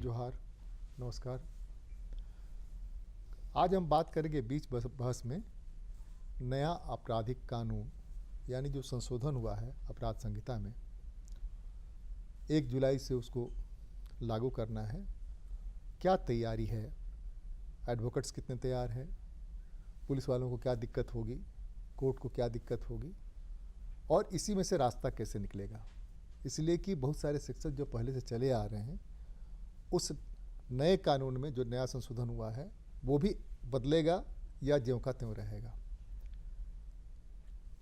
जोहार, नमस्कार। आज हम बात करेंगे बीच बहस में नया आपराधिक कानून यानी जो संशोधन हुआ है अपराध संहिता में 1 जुलाई से उसको लागू करना है। क्या तैयारी है, एडवोकेट्स कितने तैयार हैं, पुलिस वालों को क्या दिक्कत होगी, कोर्ट को क्या दिक्कत होगी और इसी में से रास्ता कैसे निकलेगा। इसलिए कि बहुत सारे सेक्शन जो पहले से चले आ रहे हैं उस नए कानून में जो नया संशोधन हुआ है वो भी बदलेगा या ज्यों का त्यों रहेगा।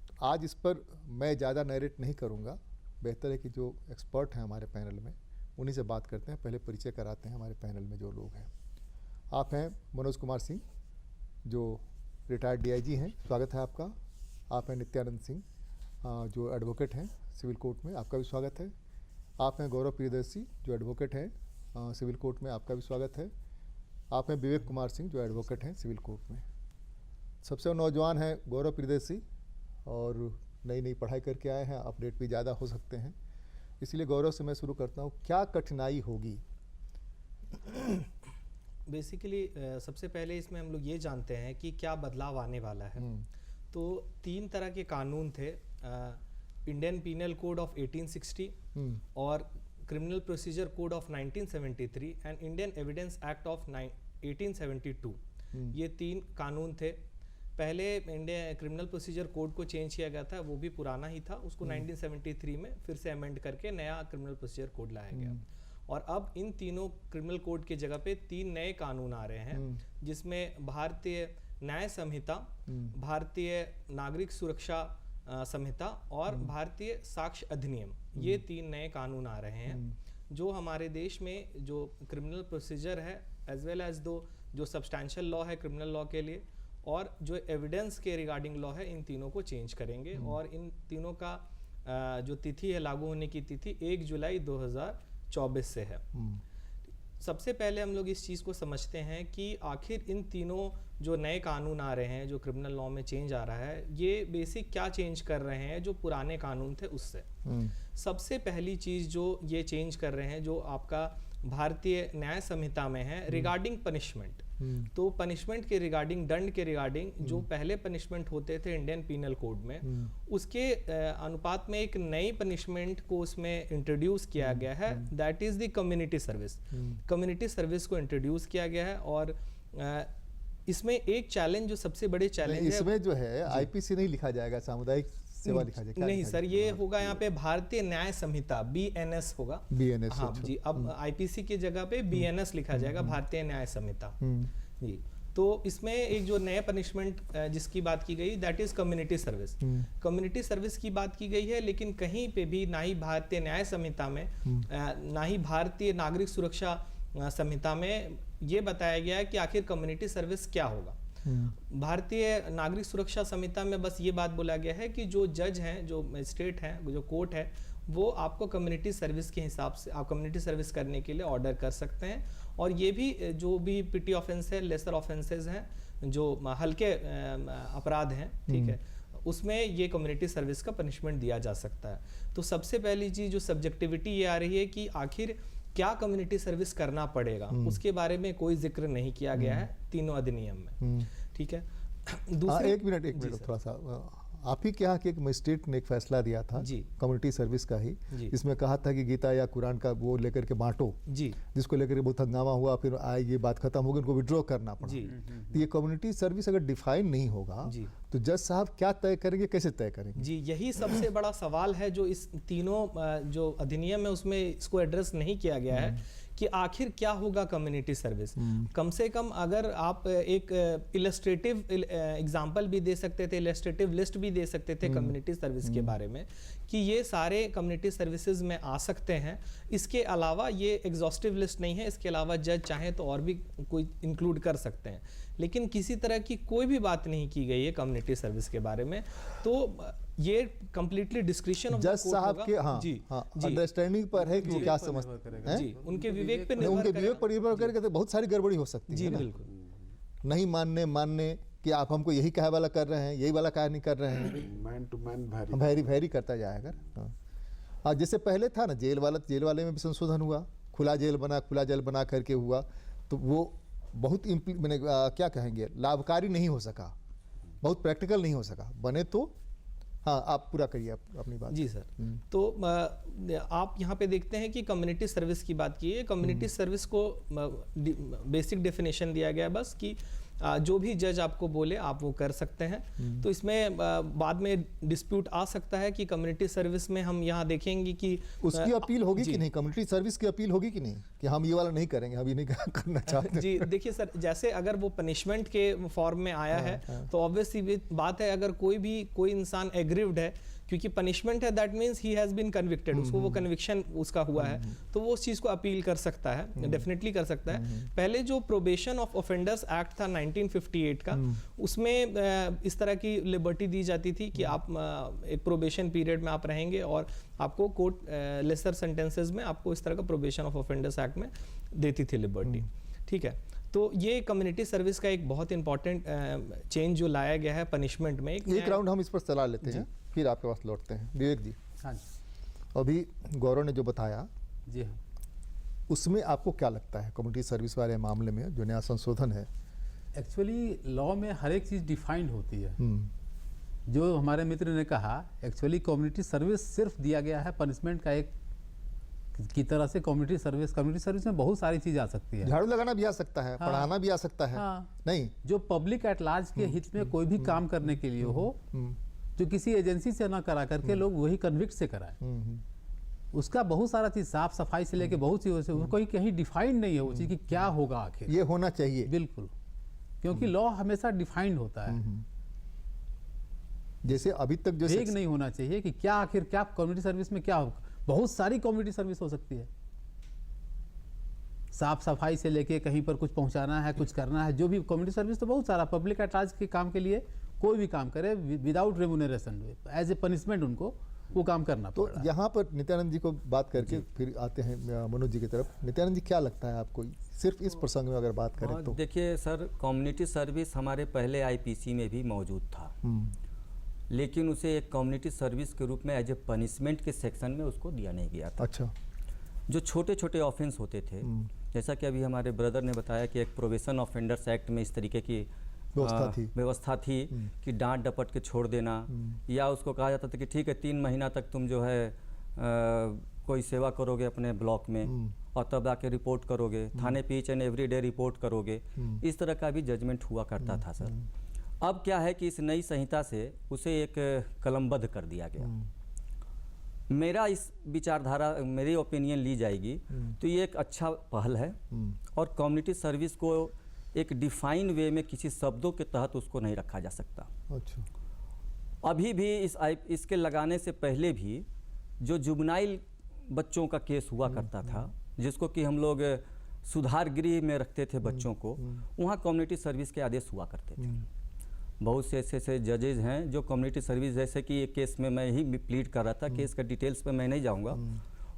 तो आज इस पर मैं ज़्यादा नैरेट नहीं करूँगा, बेहतर है कि जो एक्सपर्ट हैं हमारे पैनल में उन्हीं से बात करते हैं। पहले परिचय कराते हैं हमारे पैनल में जो लोग हैं। आप हैं मनोज कुमार सिंह जो रिटायर्ड DIG हैं, स्वागत है आपका। आप हैं नित्यानंद सिंह जो एडवोकेट हैं सिविल कोर्ट में, आपका भी स्वागत है। आप हैं गौरव प्रियदर्शी जो एडवोकेट हैं सिविल कोर्ट में, आपका भी स्वागत है। आप हैं विवेक कुमार सिंह जो एडवोकेट हैं सिविल कोर्ट में। सबसे नौजवान हैं गौरव प्रियदर्शी और नई पढ़ाई करके आए हैं, अपडेट भी ज़्यादा हो सकते हैं। इसलिए गौरव से मैं शुरू करता हूँ, क्या कठिनाई होगी? बेसिकली सबसे पहले इसमें हम लोग ये जानते हैं कि क्या बदलाव आने वाला है। तो 3 तरह के कानून थे, इंडियन पीनल कोड ऑफ 1860 और criminal procedure code of 1973 and Indian evidence act of 1872। ये 3 कानून थे। पहले इंडियन क्रिमिनल प्रोसीजर कोड को चेंज किया गया था, वो भी पुराना ही था, उसको 1973 में फिर से अमेंड करके नया क्रिमिनल प्रोसीजर कोड लाया गया। और अब इन तीनों क्रिमिनल कोड की जगह पे 3 नए कानून आ रहे हैं, जिसमें भारतीय न्याय संहिता, भारतीय नागरिक सुरक्षा संहिता और भारतीय साक्ष्य अधिनियम। ये 3 नए कानून आ रहे हैं जो हमारे देश में जो क्रिमिनल प्रोसीजर है एज वेल एज जो सब्सटैंशियल लॉ है क्रिमिनल लॉ के लिए और जो एविडेंस के रिगार्डिंग लॉ है, इन तीनों को चेंज करेंगे। और इन तीनों का जो तिथि है लागू होने की तिथि 1 जुलाई 2024 से है। सबसे पहले हम लोग इस चीज़ को समझते हैं कि आखिर इन तीनों जो नए कानून आ रहे हैं, जो क्रिमिनल लॉ में चेंज आ रहा है, ये बेसिक क्या चेंज कर रहे हैं जो पुराने कानून थे उससे। सबसे पहली चीज़ जो ये चेंज कर रहे हैं जो आपका भारतीय न्याय संहिता में है रिगार्डिंग पनिशमेंट। तो पनिशमेंट के रिगार्डिंग, दंड के रिगार्डिंग जो पहले पनिशमेंट होते थे इंडियन पीनल कोड में, उसके अनुपात में एक नई पनिशमेंट को उसमें इंट्रोड्यूस किया गया है, that is the community service. Community service को इंट्रोड्यूस किया गया है। और इसमें एक चैलेंज, जो सबसे बड़े चैलेंज है, इसमें जो है IPC नहीं लिखा जाएगा, सामुदायिक सेवा लिखा जाएगा। नहीं सर, ये होगा यहाँ पे भारतीय न्याय संहिता, BNS होगा। BNS, हाँ जी। अब IPC की जगह पे BNS लिखा जाएगा, भारतीय न्याय संहिता जी। तो इसमें एक जो नया पनिशमेंट जिसकी बात की गई that is community service. Community service की बात की गई है, लेकिन कहीं पे भी ना ही भारतीय न्याय संहिता में ना ही भारतीय नागरिक सुरक्षा संहिता में ये बताया गया है कि आखिर कम्युनिटी सर्विस क्या होगा। भारतीय नागरिक सुरक्षा संहिता में बस ये बात बोला गया है कि जो जज हैं, जो मजिस्ट्रेट हैं, जो कोर्ट है, वो आपको कम्युनिटी सर्विस के हिसाब से आप कम्युनिटी सर्विस करने के लिए ऑर्डर कर सकते हैं। और ये भी जो भी पिटी ऑफेंस है, लेसर ऑफेंसेस हैं, जो हल्के अपराध हैं, ठीक है, उसमें ये कम्युनिटी सर्विस का पनिशमेंट दिया जा सकता है। तो सबसे पहली चीज़ जो सब्जेक्टिविटी ये आ रही है कि आखिर क्या कम्युनिटी सर्विस करना पड़ेगा, उसके बारे में कोई जिक्र नहीं किया गया है तीनों अधिनियम में, ठीक है। एक मिनट थोड़ा सा, आप ही क्या कि एक मजिस्ट्रेट ने एक फैसला दिया था कम्युनिटी सर्विस का ही, इसमें कहा था कि गीता या कुरान का वो लेकर के बांटो जी, जिसको लेकर के बहुत हंगामा हुआ, फिर ये बात खत्म हो गई, उनको विड्रॉ करना पड़ा। तो ये कम्युनिटी सर्विस अगर डिफाइन नहीं होगा तो जज साहब क्या तय करेंगे, कैसे तय करेंगे? जी, यही सबसे बड़ा सवाल है जो इस तीनों जो अधिनियम है उसमें इसको एड्रेस नहीं किया गया है कि आखिर क्या होगा कम्युनिटी सर्विस। कम से कम अगर आप एक इलस्ट्रेटिव एग्जांपल भी दे सकते थे, इलस्ट्रेटिव लिस्ट भी दे सकते थे कम्युनिटी सर्विस के बारे में कि ये सारे कम्युनिटी सर्विसेज में आ सकते हैं। इसके अलावा ये एग्जॉस्टिव लिस्ट नहीं है, इसके अलावा जज चाहे तो और भी कोई इंक्लूड कर सकते हैं, लेकिन किसी तरह की कोई भी बात नहीं की गई है कम्युनिटी सर्विस के बारे में। तो ये कंप्लीटली डिस्क्रिप्शन ऑफ जज साहब के अंडरस्टैंडिंग पर है कि वो क्या समझते हैं जी, उनके विवेक पे निर्भर करके तो बहुत सारी गड़बड़ी हो सकती है जी। बिल्कुल नहीं मानने कि आप हमको यही कहे वाला कर रहे हैं, यही वाला कहे नहीं कर रहे हैं, मैन टू मैन वैरी करता जाएगा। जैसे पहले था ना जेल वाले में भी संशोधन हुआ, खुला जेल बना करके हुआ, तो वो बहुत मैंने क्या कहेंगे, लाभकारी नहीं हो सका, बहुत प्रैक्टिकल नहीं हो सका। बने तो हाँ, आप पूरा करिए अपनी बात। जी सर। तो आप यहाँ पे देखते हैं कि कम्युनिटी सर्विस की बात की है। कम्युनिटी सर्विस को बेसिक डेफिनेशन दिया गया है बस कि जो भी जज आपको बोले आप वो कर सकते हैं। तो इसमें बाद में डिस्प्यूट आ सकता है कि कम्युनिटी सर्विस में हम यहाँ देखेंगे कि उसकी अपील होगी कि नहीं, कम्युनिटी सर्विस की अपील होगी कि नहीं, कि हम ये वाला नहीं करेंगे, हम ये नहीं करना चाहते। जी देखिए सर, जैसे अगर वो पनिशमेंट के फॉर्म में आया है तो ऑब्वियसली बात है, अगर कोई इंसान एग्रीव्ड है, क्योंकि पनिशमेंट है that means he has been convicted, उसको वो कन्विक्शन उसका हुआ है, तो वो उस चीज को अपील कर सकता है, डेफिनेटली कर सकता है। पहले जो प्रोबेशन ऑफ ऑफेंडर्स एक्ट था 1958 का, उसमें इस तरह की लिबर्टी दी जाती थी कि आप एक प्रोबेशन पीरियड में आप रहेंगे और आपको कोर्ट लेसर सेंटेंसेस में आपको इस तरह का प्रोबेशन ऑफ ऑफेंडर्स एक्ट में देती थी लिबर्टी। ठीक है, तो ये कम्युनिटी सर्विस का एक बहुत इंपॉर्टेंट चेंज जो लाया गया है पनिशमेंट में। एक राउंड हम इस पर चला लेते हैं, फिर आपके पास लौटते हैं। विवेक जी। हाँ जी। अभी गौरव ने जो बताया, जी हाँ, उसमें आपको क्या लगता है कम्युनिटी सर्विस वाले मामले में जो नया संशोधन है? एक्चुअली लॉ में हर एक चीज़ डिफाइंड होती है। जो हमारे मित्र ने कहा, एक्चुअली कम्युनिटी सर्विस सिर्फ दिया गया है पनिशमेंट का एक की तरह से। कम्युनिटी सर्विस में बहुत सारी चीज़ आ सकती है। झाड़ू लगाना भी आ सकता है, हाँ, पढ़ाना भी आ सकता है। हाँ, नहीं, जो पब्लिक एट लार्ज के हित में कोई भी काम करने के लिए हो, जो किसी एजेंसी से ना करा करके लोग वही कन्विक्ट से कराए, उसका बहुत सारा चीज, साफ सफाई से लेके बहुत चीज़ों से कोई कहीं डिफाइंड नहीं है वो चीज़ कि क्या होगा आखिर। ये होना चाहिए बिल्कुल, क्योंकि लॉ हमेशा डिफाइंड होता है। जैसे अभी तक जो वेग नहीं होना चाहिए कि क्या आखिर क्या कम्युनिटी सर्विस में क्या होगा। बहुत सारी कम्युनिटी सर्विस हो सकती है, साफ सफाई से लेके कहीं पर कुछ पहुंचाना है, कुछ करना है, जो भी कम्युनिटी सर्विस तो बहुत सारा। पब्लिक एट लार्ज के काम के लिए कोई भी काम करे without remuneration, as a punishment उनको वो काम करना तो पड़ रहा है। यहाँ पर नित्यानंद जी को बात करके फिर आते हैं मनोज जी की तरफ। नित्यानंद जी, क्या लगता है आपको सिर्फ इस प्रसंग में अगर बात करें तो? देखिए सर, कम्युनिटी सर्विस हमारे पहले आईपीसी में भी मौजूद था, लेकिन उसे एक कम्युनिटी सर्विस के रूप में एज ए पनिशमेंट के सेक्शन में उसको दिया नहीं गया था। अच्छा। जो छोटे छोटे ऑफेंस होते थे, जैसा कि अभी हमारे ब्रदर ने बताया कि एक प्रोबेशन ऑफेंडर्स एक्ट में इस तरीके की व्यवस्था थी कि डांट डपट के छोड़ देना, या उसको कहा जाता था कि ठीक है 3 महीना तक तुम जो है कोई सेवा करोगे अपने ब्लॉक में और तब आके रिपोर्ट करोगे थाने पे, each and every day report करोगे। इस तरह का भी जजमेंट हुआ करता था सर। अब क्या है कि इस नई संहिता से उसे एक कलमबद्ध कर दिया गया। मेरा इस विचारधारा, मेरी ओपिनियन ली जाएगी तो ये एक अच्छा पहल है, और कम्युनिटी सर्विस को एक डिफाइन वे में किसी शब्दों के तहत उसको नहीं रखा जा सकता। अच्छा। अभी भी इसके लगाने से पहले भी जो जुबनाइल बच्चों का केस हुआ करता था, जिसको कि हम लोग सुधार गृह में रखते थे बच्चों को, वहाँ कम्युनिटी सर्विस के आदेश हुआ करते थे। बहुत से ऐसे जजेज हैं जो कम्युनिटी सर्विस, जैसे कि एक केस में मैं ही प्लीड कर रहा था, केस का डिटेल्स पे मैं नहीं जाऊंगा,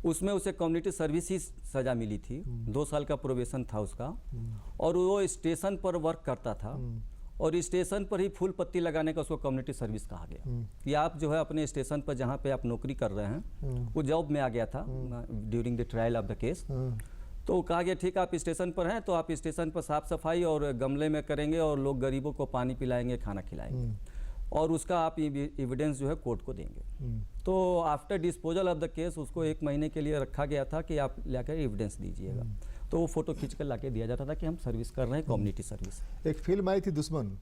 उसमें उसे कम्युनिटी सर्विस ही सज़ा मिली थी, 2 साल का प्रोबेशन था उसका, और वो स्टेशन पर वर्क करता था, और स्टेशन पर ही फूल पत्ती लगाने का उसको कम्युनिटी सर्विस कहा गया कि आप जो है अपने स्टेशन पर जहाँ पे आप नौकरी कर रहे हैं, वो जॉब में आ गया था during the trial of the case, तो कहा गया ठीक है आप स्टेशन पर हैं तो आप स्टेशन पर साफ सफाई और गमले में करेंगे और लोग गरीबों को पानी पिलाएंगे, खाना खिलाएंगे, और उसका आप एविडेंस जो है कोर्ट को देंगे। तो after disposal of the case उसको 1 महीने के लिए रखा गया था कि आप लाकर एविडेंस दीजिएगा, तो वो फोटो खींच कर लाके दिया जाता था कि हम सर्विस कर रहे हैं, कम्युनिटी सर्विस। एक फिल्म आई थी दुश्मन,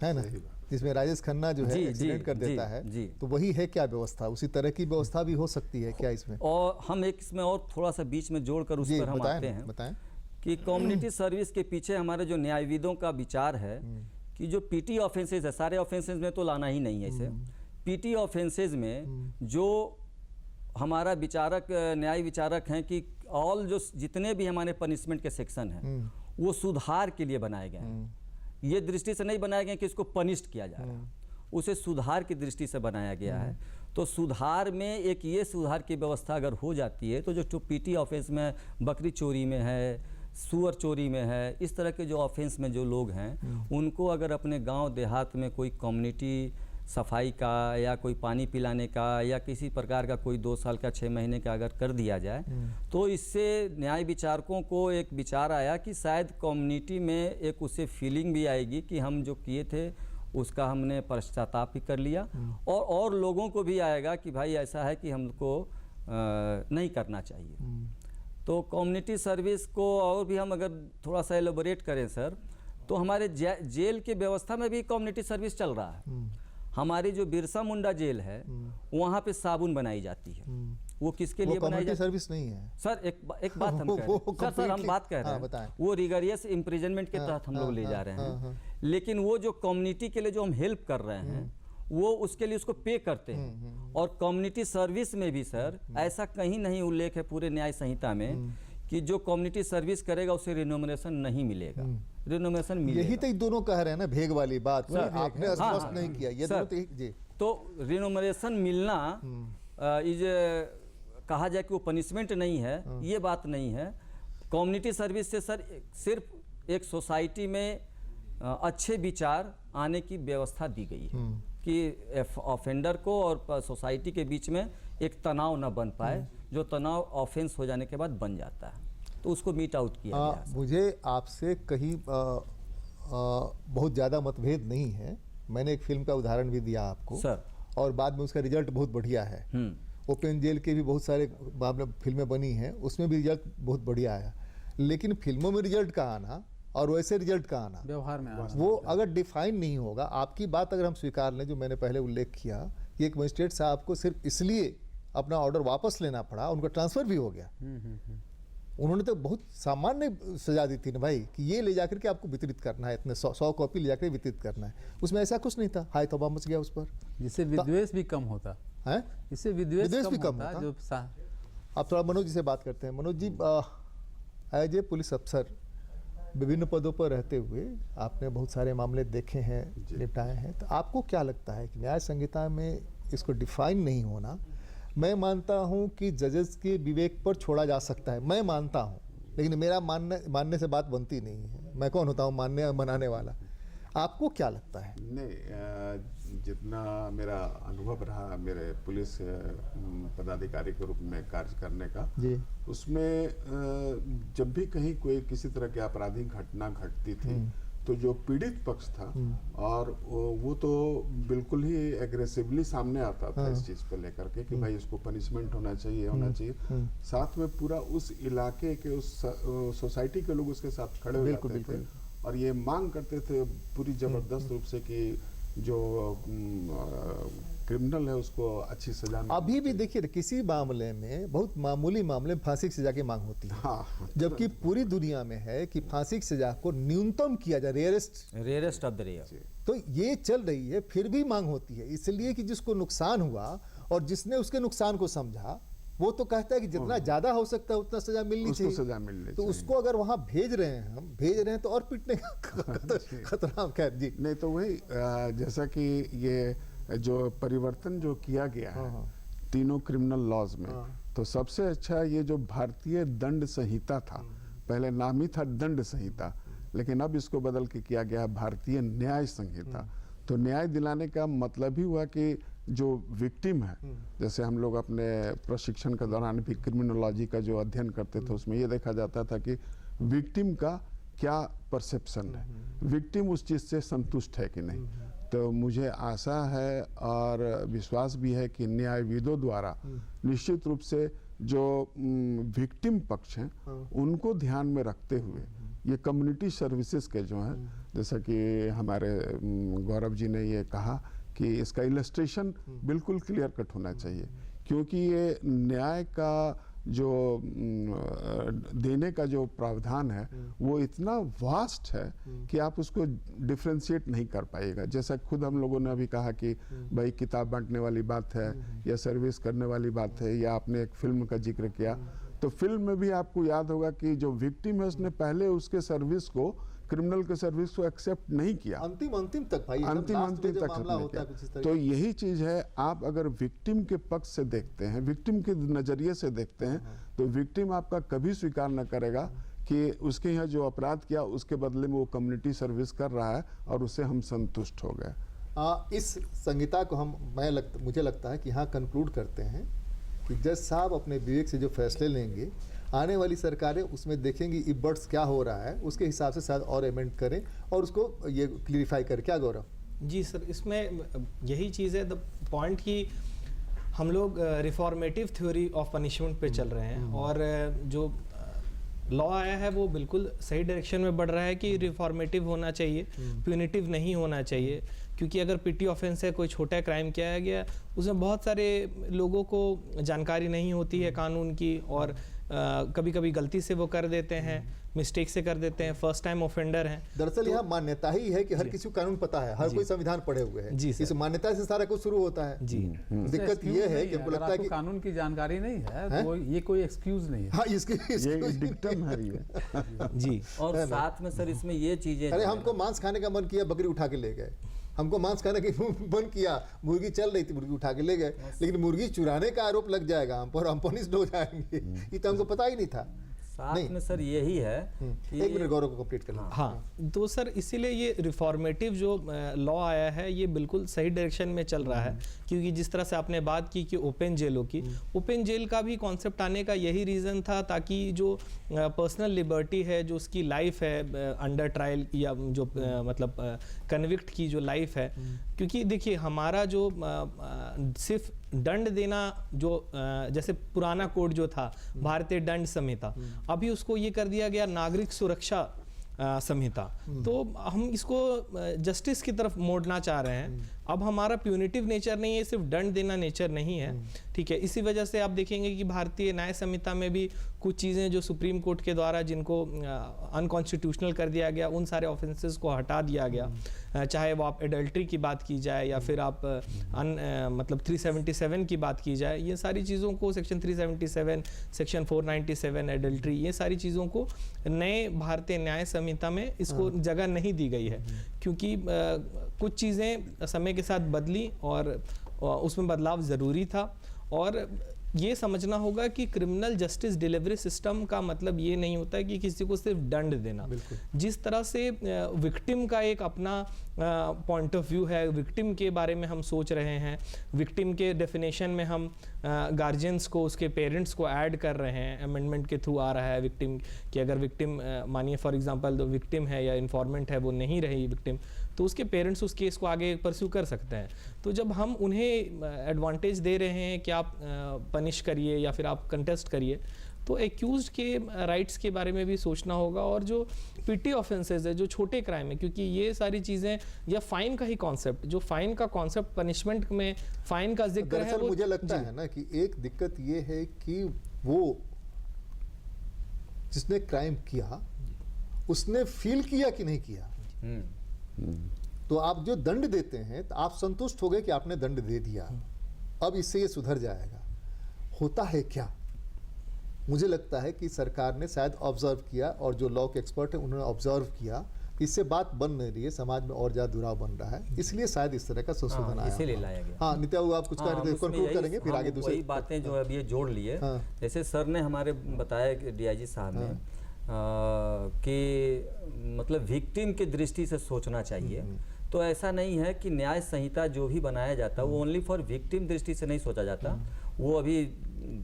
है ना, जिसमें राजेश खन्ना जो है एक्सीडेंट कर देता है, तो वही है क्या व्यवस्था? उसी तरह की व्यवस्था भी हो सकती है क्या इसमें? और हम एक इसमें और थोड़ा सा बीच में जोड़कर उस पर हम आते हैं, बताएं कि कम्युनिटी सर्विस के पीछे हमारे जो न्यायविदों का विचार है कि जो पीटी ऑफेंसेज है, सारे ऑफेंसेज में तो लाना ही नहीं है इसे, पीटी ऑफेंसेज में जो हमारा विचारक, न्याय विचारक हैं कि ऑल जो जितने भी हमारे पनिशमेंट के सेक्शन हैं वो सुधार के लिए बनाए गए हैं। ये दृष्टि से नहीं बनाया गया कि इसको पनिश्ड किया जा रहा है, उसे सुधार की दृष्टि से बनाया गया है। तो सुधार में एक ये सुधार की व्यवस्था अगर हो जाती है तो जो पीटी ऑफेंस में बकरी चोरी में है, सुअर चोरी में है, इस तरह के जो ऑफेंस में जो लोग हैं उनको अगर अपने गांव देहात में कोई कम्युनिटी सफाई का या कोई पानी पिलाने का या किसी प्रकार का कोई 2 साल का 6 महीने का अगर कर दिया जाए तो इससे न्याय विचारकों को एक विचार आया कि शायद कम्युनिटी में एक उससे फीलिंग भी आएगी कि हम जो किए थे उसका हमने पश्चाताप भी कर लिया, और लोगों को भी आएगा कि भाई ऐसा है कि हमको नहीं करना चाहिए। तो कम्युनिटी सर्विस को और भी हम अगर थोड़ा सा एलोबोरेट करें सर, तो हमारे जेल के व्यवस्था में भी कम्युनिटी सर्विस चल रहा है। हमारी जो बिरसा मुंडा जेल है वहाँ पे साबुन बनाई जाती है। वो किसके लिए बनाई जाती है? सर्विस नहीं है सर। एक बात हम कह रहे हैं सर, हम बात कर रहे हैं वो रिगरियस इम्प्रिजनमेंट के तहत हम लोग ले जा रहे हैं, लेकिन वो जो कम्युनिटी के लिए जो हम हेल्प कर रहे हैं वो उसके लिए उसको पे करते हैं। और कम्युनिटी सर्विस में भी सर ऐसा कहीं नहीं उल्लेख है पूरे न्याय संहिता में कि जो कम्युनिटी सर्विस करेगा उसे रिनोमिनेशन नहीं मिलेगा। रिनोमिनेशन मिलेगा। यही तो दोनों कह रहे हैं ना, भेग वाली बात आपने स्पष्ट नहीं किया ये दोनों जी। तो रिनोमिनेशन मिलना इज कहा जाए कि वो पनिशमेंट नहीं है, ये बात नहीं है। कम्युनिटी सर्विस से सर सिर्फ एक सोसाइटी में अच्छे विचार आने की व्यवस्था दी गई है कि ऑफेंडर को और सोसाइटी के बीच में एक तनाव न बन पाए, जो तनाव ऑफेंस हो जाने के बाद बन जाता है, तो उसको मीट आउट किया गया। मुझे आपसे कहीं बहुत ज़्यादा मतभेद नहीं है। मैंने एक फिल्म का उदाहरण भी दिया आपको सर, और बाद में उसका रिजल्ट बहुत बढ़िया है। ओपन जेल के भी बहुत सारे मामले फिल्में बनी हैं, उसमें भी रिजल्ट बहुत बढ़िया आया। लेकिन फिल्मों में रिजल्ट का आना और वैसे रिजल्ट का आना, व्यवहार में वो अगर डिफाइन नहीं होगा, आपकी बात अगर हम स्वीकार लें, जो मैंने पहले उल्लेख किया कि एक मजिस्ट्रेट साहब को सिर्फ इसलिए अपना ऑर्डर वापस लेना पड़ा, उनका ट्रांसफर भी हो गया। उन्होंने तो बहुत सामान्य सजा दी थी ना भाई कि ये ले जाकर के आपको वितरित करना है, इतने 100 कॉपी ले जाकर वितरित करना है। उसमें ऐसा कुछ नहीं था, हाय तौबा मच गया उस पर, जिससे विद्वेष भी कम होता है, इससे विद्वेष भी कम होता। जो आप थोड़ा मनोज जी से बात करते हैं। Manoj ji, as a police अफसर विभिन्न पदों पर रहते हुए आपने बहुत सारे मामले देखे हैं, निपटाए हैं, तो आपको क्या लगता है कि न्याय संहिता में इसको डिफाइन नहीं होना, मैं मानता हूं कि जजेस के विवेक पर छोड़ा जा सकता है, मैं मानता हूं, लेकिन मेरा मानने से बात बनती नहीं है। मैं कौन होता हूं मानने और मनाने वाला? आपको क्या लगता है? नहीं, जितना मेरा अनुभव रहा मेरे पुलिस पदाधिकारी के रूप में कार्य करने का जी, उसमें जब भी कहीं कोई किसी तरह की आपराधिक घटना घटती थी तो जो पीड़ित पक्ष था और वो तो बिल्कुल ही एग्रेसिवली सामने आता था इस चीज को लेकर के कि भाई इसको पनिशमेंट होना चाहिए। साथ में पूरा उस इलाके के उस सोसाइटी के लोग उसके साथ खड़े हो जाते थे और ये मांग करते थे पूरी जबरदस्त रूप से कि जो क्रिमिनल है उसको अच्छी सजा। अभी भी देखिए किसी मामले में, बहुत मामूली मामले में फांसी की सजा की मांग होती है, जबकि पूरी दुनिया में है कि फांसी की सजा को न्यूनतम किया जाए, रेयरेस्ट ऑफ द रेयर। तो ये चल रही है, फिर भी मांग होती है, इसलिए कि जिसको नुकसान हुआ और जिसने उसके नुकसान को समझा वो तो कहता है कि जितना ज्यादा हो सकता है उतना सजा मिलनी चाहिए। तो उसको अगर वहां भेज रहे हैं तो और पीटने का खतरा। खैर जी, नहीं तो वही जैसा कि ये जो परिवर्तन जो किया गया है तीनों क्रिमिनल लॉज में, तो सबसे अच्छा ये जो भारतीय दंड संहिता था, पहले नाम ही था दंड संहिता, लेकिन अब इसको बदल के किया गया है भारतीय न्याय संहिता। तो न्याय दिलाने का मतलब ही हुआ कि जो विक्टिम है, जैसे हम लोग अपने प्रशिक्षण के दौरान भी क्रिमिनोलॉजी का जो अध्ययन करते थे उसमें ये देखा जाता था कि विक्टिम का क्या परसेप्शन है, विक्टिम उस चीज़ से संतुष्ट है कि नहीं। तो मुझे आशा है और विश्वास भी है कि न्यायविदों द्वारा निश्चित रूप से जो विक्टिम पक्ष हैं उनको ध्यान में रखते हुए ये कम्युनिटी सर्विसेज के जो हैं, जैसा कि हमारे गौरव जी ने ये कहा कि इसका इलस्ट्रेशन बिल्कुल क्लियर कट होना चाहिए, क्योंकि ये न्याय का जो देने का जो प्रावधान है वो इतना वास्ट है कि आप उसको डिफ्रेंशिएट नहीं कर पाएगा। जैसा खुद हम लोगों ने अभी कहा कि भाई किताब बांटने वाली बात है या सर्विस करने वाली बात है, या आपने एक फिल्म का जिक्र किया, तो फिल्म में भी आपको याद होगा कि जो विक्टिम है उसने पहले उसके सर्विस को, क्रिमिनल के सर्विस को एक्सेप्ट नहीं किया, अंतिम तक भाई, अंतिम तक नहीं किया। तो यही चीज है, आप अगर विक्टिम के पक्ष से देखते हैं, विक्टिम के नजरिए से देखते हैं, तो विक्टिम आपका कभी स्वीकार न करेगा कि उसके यहाँ जो अपराध किया उसके बदले में वो कम्युनिटी सर्विस कर रहा है और उससे हम संतुष्ट हो गए। इस संहिता को मुझे लगता है कि यहाँ कंक्लूड करते हैं कि जज साहब अपने विवेक से जो फैसले लेंगे, आने वाली सरकारें उसमें देखेंगी इबर्ट्स क्या हो रहा है, उसके हिसाब से शायद और अमेंड करें और उसको ये क्लियरिफाई करें। क्या गौरव? जी सर, इसमें यही चीज़ है द पॉइंट कि हम लोग रिफॉर्मेटिव थ्योरी ऑफ पनिशमेंट पे चल रहे हैं और जो लॉ आया है वो बिल्कुल सही डायरेक्शन में बढ़ रहा है कि रिफॉर्मेटिव होना चाहिए, प्यूनिटिव नहीं होना चाहिए। क्योंकि अगर पिटी ऑफेंस है, कोई छोटा क्राइम किया गया, उसमें बहुत सारे लोगों को जानकारी नहीं होती है कानून की और कभी कभी गलती से वो कर देते हैं, मिस्टेक से कर देते हैं, फर्स्ट टाइम ऑफेंडर हैं। दरअसल यह मान्यता ही है कि हर किसी को कानून पता है, हर कोई संविधान पढ़े हुए है। जी सर। इस मान्यता से सारा कुछ शुरू होता है। जी दिक्कत ये है कि हमको लगता है कि कानून की जानकारी नहीं है, ये कोई एक्सक्यूज नहीं है। हाँ, ये डिक्टम है ये। जी। और साथ में सर इसमें ये चीजें अरे हमको मांस खाने का मन किया, बकरी उठा के ले गए। हमको मांस खाने का मन किया, मुर्गी चल रही थी, मुर्गी उठा के ले गए, लेकिन मुर्गी चुराने का आरोप लग जाएगा हम पर, हम पनिश्ड हो जाएंगे। ये तो हमको पता ही नहीं था। साथ में सर यही है कि एक मिनट गौरव को कंप्लीट कर लें। हाँ, तो सर इसीलिए ये रिफॉर्मेटिव जो लॉ आया है ये बिल्कुल सही डायरेक्शन में चल रहा है। क्योंकि जिस तरह से आपने बात की कि ओपन जेलों की, ओपन जेल का भी कॉन्सेप्ट आने का यही रीज़न था ताकि जो पर्सनल लिबर्टी है, जो उसकी लाइफ है अंडर ट्रायल या जो मतलब कन्विक्ट की जो लाइफ है, क्योंकि देखिए हमारा जो सिर्फ दंड देना जो जैसे पुराना कोड जो था भारतीय दंड संहिता, अभी उसको ये कर दिया गया नागरिक सुरक्षा संहिता। तो हम इसको जस्टिस की तरफ मोड़ना चाह रहे हैं। अब हमारा प्यूनिटिव नेचर नहीं है, सिर्फ दंड देना नेचर नहीं है, ठीक है। इसी वजह से आप देखेंगे कि भारतीय न्याय संहिता में भी कुछ चीज़ें जो सुप्रीम कोर्ट के द्वारा जिनको अनकॉन्स्टिट्यूशनल कर दिया गया, उन सारे ऑफेंसेस को हटा दिया गया। चाहे वो आप एडल्ट्री की बात की जाए या फिर आप मतलब 377 की बात की जाए, ये सारी चीज़ों को सेक्शन 377, सेक्शन 497 एडल्ट्री, ये सारी चीज़ों को नए भारतीय न्याय संहिता में इसको जगह नहीं दी गई है। क्योंकि कुछ चीज़ें समय के साथ बदली और उसमें बदलाव ज़रूरी था। और ये समझना होगा कि क्रिमिनल जस्टिस डिलीवरी सिस्टम का मतलब ये नहीं होता है कि किसी को सिर्फ दंड देना। जिस तरह से विक्टिम का एक अपना पॉइंट ऑफ व्यू है, विक्टिम के बारे में हम सोच रहे हैं, विक्टिम के डेफिनेशन में हम गार्जियंस को, उसके पेरेंट्स को ऐड कर रहे हैं, अमेंडमेंट के थ्रू आ रहा है विक्टिम कि अगर विक्टिम मानिए फॉर एग्जांपल विक्टिम है या इन्फॉर्मेंट है, वो नहीं रही विक्टिम, तो उसके पेरेंट्स उस केस को आगे परस्यू कर सकते हैं। तो जब हम उन्हें एडवांटेज दे रहे हैं कि आप पनिश करिए या फिर आप कंटेस्ट करिए, तो एक्यूज्ड के राइट्स के बारे में भी सोचना होगा। और जो पिटी ऑफेंसेस है, जो छोटे क्राइम है, क्योंकि ये सारी चीज़ें या फाइन का ही कॉन्सेप्ट, जो फाइन का कॉन्सेप्ट पनिशमेंट में फाइन का जिक्र है, मुझे लगता है ना कि एक दिक्कत ये है कि वो जिसने क्राइम किया उसने फील किया कि नहीं किया। तो आप जो दंड देते हैं तो आप संतुष्ट हो गए कि आपने दंड दे दिया, अब इससे ये सुधर जाएगा। होता है क्या? मुझे लगता है कि सरकार ने शायद ऑब्जर्व किया और जो लॉ के एक्सपर्ट हैं उन्होंने ऑब्जर्व किया कि इससे बात बन नहीं रही है, समाज में और ज़्यादा दुराव बन रहा है, इसलिए शायद इस तरह का संशोधन आया। इसीलिए लाया गया। हाँ नित्या, वो आप कुछ कंक्लूड करेंगे फिर आगे दूसरी बातें जो अभी ये जोड़ लिए। जैसे सर ने हमारे बताया कि डीआईजी साहब ने कि मतलब विक्टिम की दृष्टि से सोचना चाहिए। तो ऐसा नहीं है कि न्याय संहिता जो भी बनाया जाता है वो ओनली फॉर विक्टिम दृष्टि से नहीं सोचा जाता। वो अभी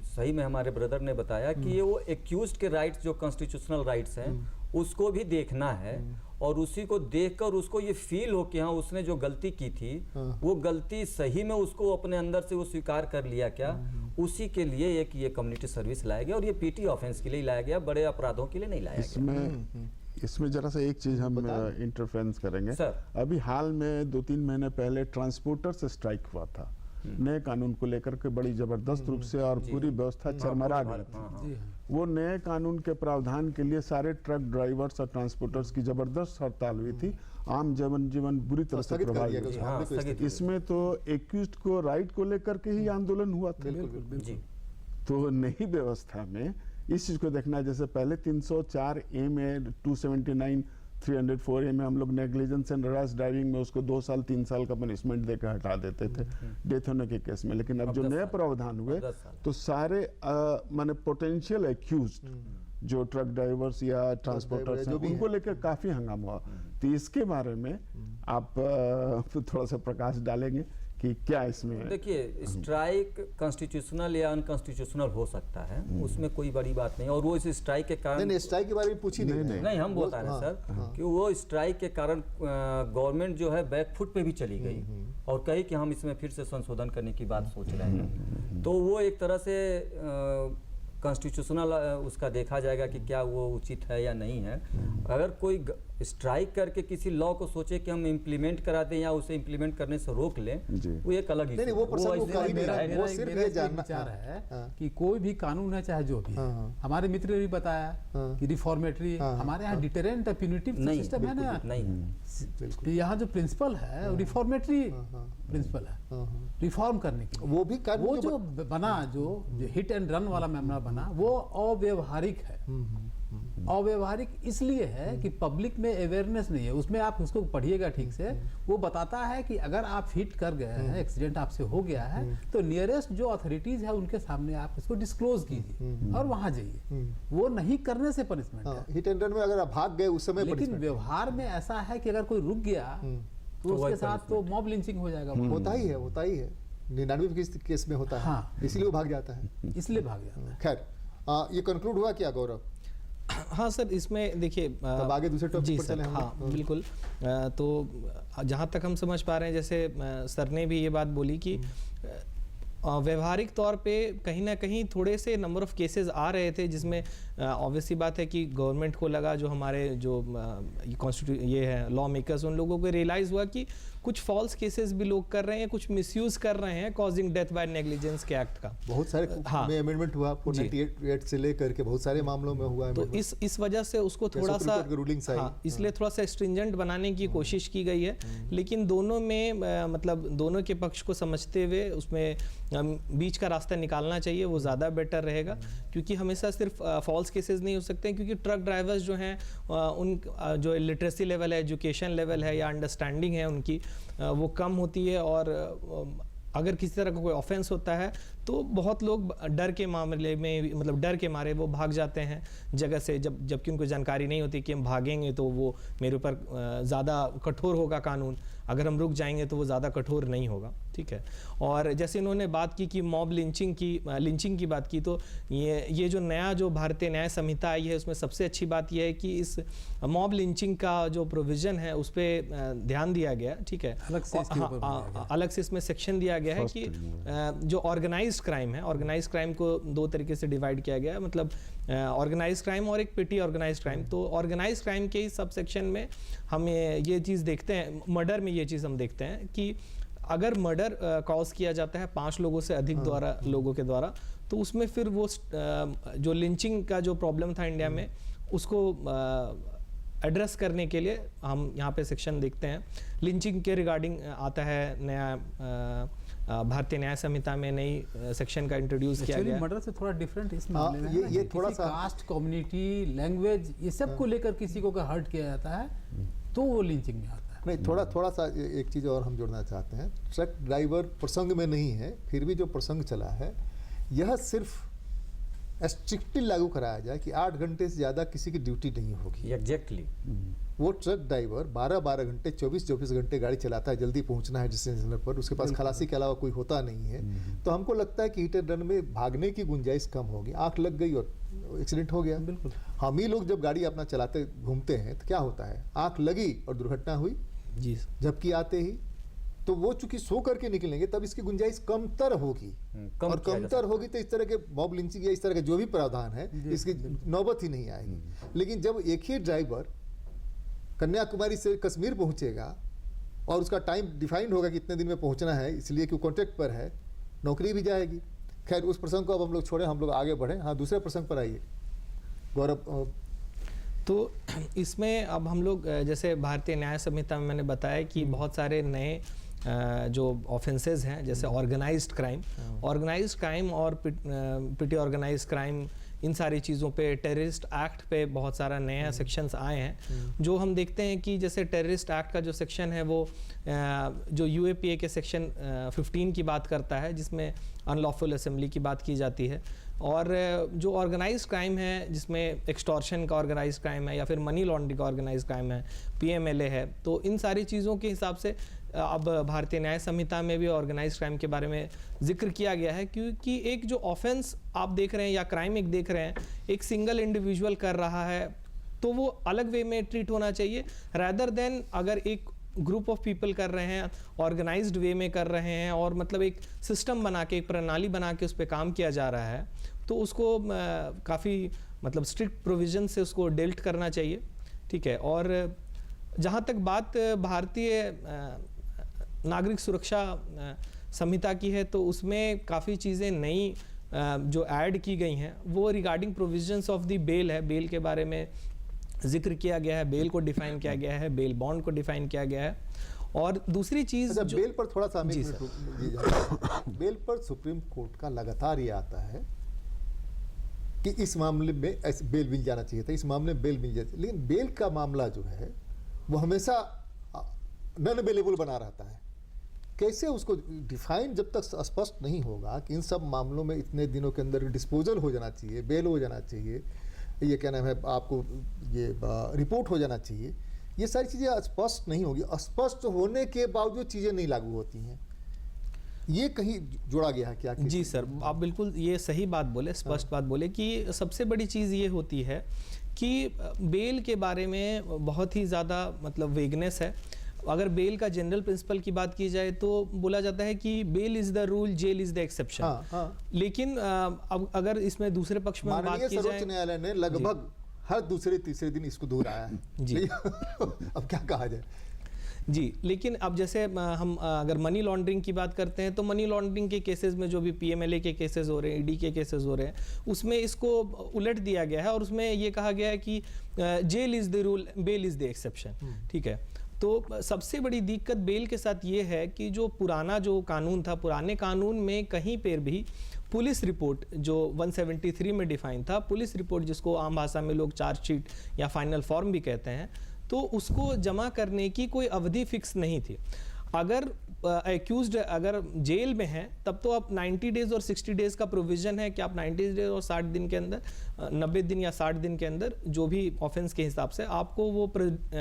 सही में हमारे ब्रदर ने बताया कि ये वो एक्यूज्ड के राइट्स जो कॉन्स्टिट्यूशनल राइट्स हैं उसको भी देखना है और उसी को देखकर उसको ये फील हो कि हाँ उसने जो गलती की थी वो गलती सही में उसको अपने अंदर से वो स्वीकार कर लिया क्या, उसी के लिए एक ये कम्युनिटी सर्विस लाया गया। और ये पीटी ऑफेंस के लिए लाया गया, बड़े अपराधों के लिए नहीं लाया गया। इसमें जरा सा एक चीज हम इंटरफेरेंस करेंगे सर। अभी हाल में 2-3 महीने पहले ट्रांसपोर्टर से स्ट्राइक हुआ था, नए कानून को लेकर के बड़ी जबरदस्त रूप से और पूरी व्यवस्था चरमरा गई थी। वो नए कानून के प्रावधान के लिए सारे ट्रक ड्राइवर्स और ट्रांसपोर्टर्स की जबरदस्त हड़ताल हुई थी, आम जीवन बुरी तरह से प्रभावित हुआ। इसमें तो एक्यूज्ड को राइट को लेकर के ही आंदोलन हुआ था। तो नई व्यवस्था में इस चीज को देखना है, जैसे पहले 304A में 279 304A में हम लोग नेग्लिजेंस एंड रैश ड्राइविंग में उसको 2 साल 3 साल का पनिशमेंट देकर हटा देते थे डेथ होने के केस में। लेकिन अब जो नए प्रावधान हुए तो सारे माने पोटेंशियल एक्यूज्ड जो ट्रक ड्राइवर्स या ट्रांसपोर्टर्स हैं उनको लेकर काफी हंगामा हुआ। तो इसके बारे में आप थोड़ा सा प्रकाश डालेंगे कि क्या इसमें। देखिए, स्ट्राइक कॉन्स्टिट्यूशनल या अनकॉन्स्टिट्यूशनल हो सकता है, उसमें कोई बड़ी बात नहीं। और वो इस स्ट्राइक के कारण नहीं, स्ट्राइक के बारे में पूछी नहीं हम बता रहे हैं सर कि वो स्ट्राइक के कारण गवर्नमेंट जो है बैकफुट पे भी चली गई और कही कि हम इसमें फिर से संशोधन करने की बात सोच रहे हैं। तो वो एक तरह से कॉन्स्टिट्यूशनल उसका देखा जाएगा कि क्या वो उचित है या नहीं है। अगर कोई स्ट्राइक करके किसी लॉ को सोचे कि हम इम्प्लीमेंट करा दें या उसे इम्प्लीमेंट करने से रोक लें, वो एक अलग ही नहीं, वो प्रसंग वो कहीं नहीं है। वो सिर्फ ये जानना विचार है कि कोई भी कानून है चाहे जो भी, हमारे मित्र ने भी बताया कि रिफॉर्मेटरी, हमारे यहाँ डिटरेंट प्यूनिटिव सिस्टम है ना, नहीं, यहाँ जो प्रिंसिपल है रिफॉर्मेटरी प्रिंसिपल है, रिफॉर्म करने की। वो भी वो जो बना, जो हिट एंड रन वाला मामला बना, वो अव्यवहारिक है। अव्यवहारिक इसलिए है कि पब्लिक में अवेयरनेस नहीं है। उसमें आप उसको पढ़िएगा ठीक से, वो बताता है कि अगर आप हिट कर गए हैं, एक्सीडेंट आपसे हो गया है, तो नियरेस्ट जो अथॉरिटीज है उनके सामने आप इसको डिस्क्लोज कीजिए और वहां जाइए। वो नहीं करने से पनिशमेंट है। हिट एंड रन में अगर आप भाग गए उस समय, लेकिन व्यवहार में ऐसा है कि अगर कोई रुक गया तो उसके साथ तो मॉब लिंचिंग हो जाएगा। होता ही है 99 केस में होता है। हाँ। इसीलिए वो भाग जाता है। इसलिए भाग जाता है। खैर, ये कंक्लूड हुआ क्या गौरव? हाँ सर, इसमें देखिए तब आगे दूसरे टॉपिक पर चले हम। हाँ बिल्कुल। तो जहाँ तक हम समझ पा रहे हैं, जैसे सर ने भी ये बात बोली कि व्यवहारिक तौर पे कहीं ना कहीं थोड़े से नंबर ऑफ केसेस आ रहे थे, जिसमें ऑब्वियसली बात है कि गवर्नमेंट को लगा, जो हमारे जो ये है लॉ मेकर्स, उन लोगों को रियलाइज़ हुआ कि कुछ फॉल्स केसेस भी लोग कर रहे हैं, कुछ मिसयूज कर रहे हैं कॉजिंग डेथ बाय नेग्लिजेंस के एक्ट का। बहुत सारे में अमेंडमेंट हुआ 98 से लेकर के बहुत सारे मामलों में हुआ। तो इस वजह से उसको थोड़ा सा इसलिए थोड़ा सा स्ट्रिंजेंट बनाने की कोशिश की गई है। लेकिन दोनों में मतलब दोनों के पक्ष को समझते हुए उसमें बीच का रास्ता निकालना चाहिए, वो ज़्यादा बेटर रहेगा। क्योंकि हमेशा सिर्फ फॉल्स केसेस नहीं हो सकते हैं, क्योंकि ट्रक ड्राइवर्स जो हैं उन जो लिटरेसी लेवल है, एजुकेशन लेवल है या अंडरस्टैंडिंग है उनकी, वो कम होती है। और अगर किसी तरह का कोई ऑफेंस होता है तो बहुत लोग डर के मामले में, मतलब डर के मारे वो भाग जाते हैं जगह से, जबकि उनको जानकारी नहीं होती कि हम भागेंगे तो वो मेरे ऊपर ज़्यादा कठोर होगा कानून, अगर हम रुक जाएंगे तो वो ज़्यादा कठोर नहीं होगा। ठीक है। और जैसे इन्होंने बात की कि मॉब लिंचिंग की बात की, तो ये जो नया जो भारतीय न्याय संहिता आई है, उसमें सबसे अच्छी बात यह है कि इस मॉब लिंचिंग का जो प्रोविज़न है उस पर ध्यान दिया गया। ठीक है। अलग से इसमें सेक्शन दिया गया है कि जो ऑर्गेनाइज्ड क्राइम है, ऑर्गेनाइज्ड क्राइम को दो तरीके से डिवाइड किया गया है, मतलब ऑर्गेनाइज्ड क्राइम और एक पेटी ऑर्गेनाइज्ड क्राइम। तो ऑर्गेनाइज्ड क्राइम के इस सब सेक्शन में हम ये चीज़ देखते हैं, मर्डर में ये चीज़ हम देखते हैं कि अगर मर्डर कॉज किया जाता है 5 लोगों से अधिक लोगों के द्वारा, तो उसमें फिर वो जो लिंचिंग का जो प्रॉब्लम था इंडिया में, उसको एड्रेस करने के लिए हम यहाँ पे सेक्शन देखते हैं। लिंचिंग के रिगार्डिंग आता है नया भारतीय न्याय संहिता में नई सेक्शन का इंट्रोड्यूस किया गया। मर्डर से थोड़ा डिफरेंट इस मामले में ये थोड़ा सा कास्ट, कम्युनिटी, लैंग्वेज, ये सब को लेकर किसी को अगर हर्ट किया जाता है तो वो लिंचिंग में आता है। नहीं, थोड़ा सा एक चीज़ और हम जोड़ना चाहते हैं। ट्रक ड्राइवर प्रसंग में नहीं है, फिर भी जो प्रसंग चला है, यह सिर्फ स्ट्रिक्टली लागू कराया जाए कि 8 घंटे से ज़्यादा किसी की ड्यूटी नहीं होगी। एग्जैक्टली। वो ट्रक ड्राइवर 12-12 घंटे, 24-24 घंटे गाड़ी चलाता है, जल्दी पहुंचना है डेस्टिनेशन पर, उसके पास खलासी के अलावा कोई होता नहीं है। तो हमको लगता है कि हिट एंड रन में भागने की गुंजाइश कम होगी। आंख लग गई और एक्सीडेंट हो गया। बिल्कुल। हम ही लोग जब गाड़ी अपना चलाते घूमते हैं तो क्या होता है, आंख लगी और दुर्घटना हुई जी, जबकि आते ही तो वो चूंकि सो करके निकलेंगे, तब इसकी गुंजाइश कमतर होगी। और कमतर होगी तो इस तरह के मॉब लिंचिंग या इस तरह के जो भी प्रावधान है, इसकी नौबत ही नहीं आएगी। लेकिन जब एक ही ड्राइवर कन्याकुमारी से कश्मीर पहुंचेगा और उसका टाइम डिफाइंड होगा कि इतने दिन में पहुंचना है, इसलिए कि कॉन्ट्रैक्ट पर है, नौकरी भी जाएगी। खैर, उस प्रसंग को अब हम लोग छोड़ें, हम लोग आगे बढ़ें। हाँ, दूसरे प्रसंग पर आइए गौरव। तो इसमें अब हम लोग जैसे भारतीय न्याय संहिता में मैंने बताया कि बहुत सारे नए जो ऑफेंसेस हैं, जैसे ऑर्गेनाइज्ड क्राइम और पिटी ऑर्गेनाइज्ड क्राइम, इन सारी चीज़ों पे, टेररिस्ट एक्ट पे बहुत सारा नया सेक्शंस आए हैं। जो हम देखते हैं कि जैसे टेररिस्ट एक्ट का जो सेक्शन है वो जो यूएपीए के सेक्शन 15 की बात करता है, जिसमें अनलॉफुल असेंबली की बात की जाती है। और जो ऑर्गेनाइज्ड क्राइम है, जिसमें एक्सटॉर्शन का ऑर्गेनाइज्ड क्राइम है या फिर मनी लॉन्ड्रिंग का ऑर्गेनाइज्ड क्राइम है, PMLA है, तो इन सारी चीज़ों के हिसाब से अब भारतीय न्याय संहिता में भी ऑर्गेनाइज्ड क्राइम के बारे में जिक्र किया गया है, क्योंकि एक जो ऑफेंस आप देख रहे हैं या क्राइम एक देख रहे हैं, एक सिंगल इंडिविजुअल कर रहा है तो वो अलग वे में ट्रीट होना चाहिए, रैदर देन अगर एक ग्रुप ऑफ पीपल कर रहे हैं, ऑर्गेनाइज्ड वे में कर रहे हैं और मतलब एक सिस्टम बना के, एक प्रणाली बना के उस पर काम किया जा रहा है, तो उसको काफ़ी मतलब स्ट्रिक्ट प्रोविजन से उसको डेल्ट करना चाहिए। ठीक है। और जहाँ तक बात भारतीय नागरिक सुरक्षा संहिता की है, तो उसमें काफ़ी चीज़ें नई जो ऐड की गई हैं वो regarding provisions of the bail है। बेल के बारे में जिक्र किया गया है, बेल को डिफाइन किया गया है, बेल बॉन्ड को डिफाइन किया गया है। और दूसरी चीज़ अच्छा, बेल पर थोड़ा सा बेल पर सुप्रीम कोर्ट का लगातार ये आता है कि इस मामले में ऐसे बेल मिल जाना चाहिए था, इस मामले में बेल मिल जाती, लेकिन बेल का मामला जो है वो हमेशा नॉन अवेलेबल बना रहता है। कैसे उसको डिफाइन जब तक स्पष्ट नहीं होगा कि इन सब मामलों में इतने दिनों के अंदर डिस्पोजल हो जाना चाहिए, बेल हो जाना चाहिए, ये क्या नाम है आपको, ये रिपोर्ट हो जाना चाहिए, ये सारी चीज़ें स्पष्ट नहीं होगी। स्पष्ट होने के बावजूद चीज़ें नहीं लागू होती हैं, ये कहीं जोड़ा गया है क्या? जी सर, आप बिल्कुल ये सही बात बोले, स्पष्ट बात बोले कि सबसे बड़ी चीज़ ये होती है कि बेल के बारे में बहुत ही ज़्यादा मतलब वेगनेस है। अगर बेल का जनरल प्रिंसिपल की बात की जाए तो बोला जाता है कि bail is the rule, jail is the exception. लेकिन अब अगर इसमें दूसरे पक्ष में बात की जाए, सर्वोच्च न्यायालय ने लगभग हर दूसरे तीसरे दिन इसको दोहराया है जी। अब क्या कहा जाए जी, लेकिन अब जैसे हम अगर मनी लॉन्ड्रिंग की बात करते हैं तो मनी लॉन्ड्रिंग के केसेस में जो भी PMLA के केसेस हो रहे हैं, ED के केसेस हो रहे हैं, उसमें इसको उलट दिया गया है और उसमें ये कहा गया है कि jail is the rule, bail is the exception. ठीक है। तो सबसे बड़ी दिक्कत बेल के साथ ये है कि जो पुराना जो कानून था, पुराने कानून में कहीं पर भी पुलिस रिपोर्ट जो 173 में डिफाइन था, पुलिस रिपोर्ट जिसको आम भाषा में लोग चार्जशीट या फाइनल फॉर्म भी कहते हैं, तो उसको जमा करने की कोई अवधि फिक्स नहीं थी। अगर एक्यूज्ड अगर जेल में है तब तो आप 90 डेज और 60 डेज का प्रोविजन है कि आप 90 डेज और 60 दिन के अंदर, 90 दिन या 60 दिन के अंदर जो भी ऑफेंस के हिसाब से आपको वो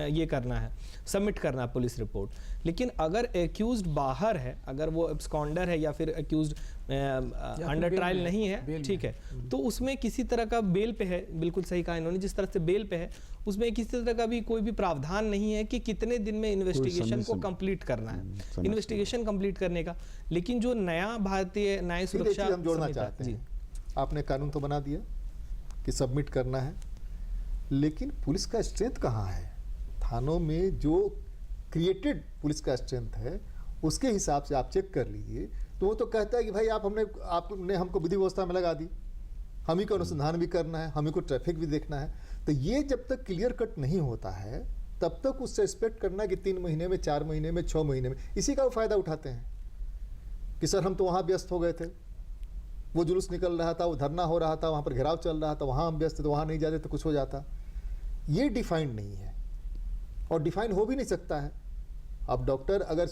ये करना है, सबमिट करना है पुलिस रिपोर्ट। लेकिन अगर एक्यूज्ड बाहर है, अगर वो एब्सकॉन्डर है या फिर एक्यूज्ड अंडर ट्रायल नहीं है, ठीक है, तो उसमें किसी तरह का बेल पे है, बिल्कुल सही कहा इन्होंने, जिस तरह से बेल पे है उसमें किसी तरह का भी कोई भी प्रावधान नहीं है कि कितने दिन में इन्वेस्टिगेशन को कंप्लीट करना है, इन्वेस्टिगेशन कंप्लीट करने का। लेकिन जो नया भारतीय न्याय सुरक्षा हम जोड़ना चाहते हैं, आपने कानून तो बना दिया कि सबमिट करना है, लेकिन पुलिस का स्ट्रेंथ कहाँ है? थानों में जो क्रिएटेड पुलिस का स्ट्रेंथ है उसके हिसाब से आप चेक कर लीजिए, तो वो तो कहता है कि भाई आपने हमको विधि व्यवस्था में लगा दी, हम ही को अनुसंधान भी करना है, हम ही को ट्रैफिक भी देखना है। तो ये जब तक क्लियर कट नहीं होता है तब तक उससे एक्सपेक्ट करना कि 3 महीने में, 4 महीने में, 6 महीने में, इसी का वो फायदा उठाते हैं कि सर हम तो वहाँ व्यस्त हो गए थे, वो जुलूस निकल रहा था, वो धरना हो रहा था, वहाँ पर घेराव चल रहा था, वहाँ हम व्यस्त थे तो वहाँ नहीं जाते तो कुछ हो जाता। ये डिफाइंड नहीं है और डिफाइन हो भी नहीं सकता है। अब डॉक्टर अगर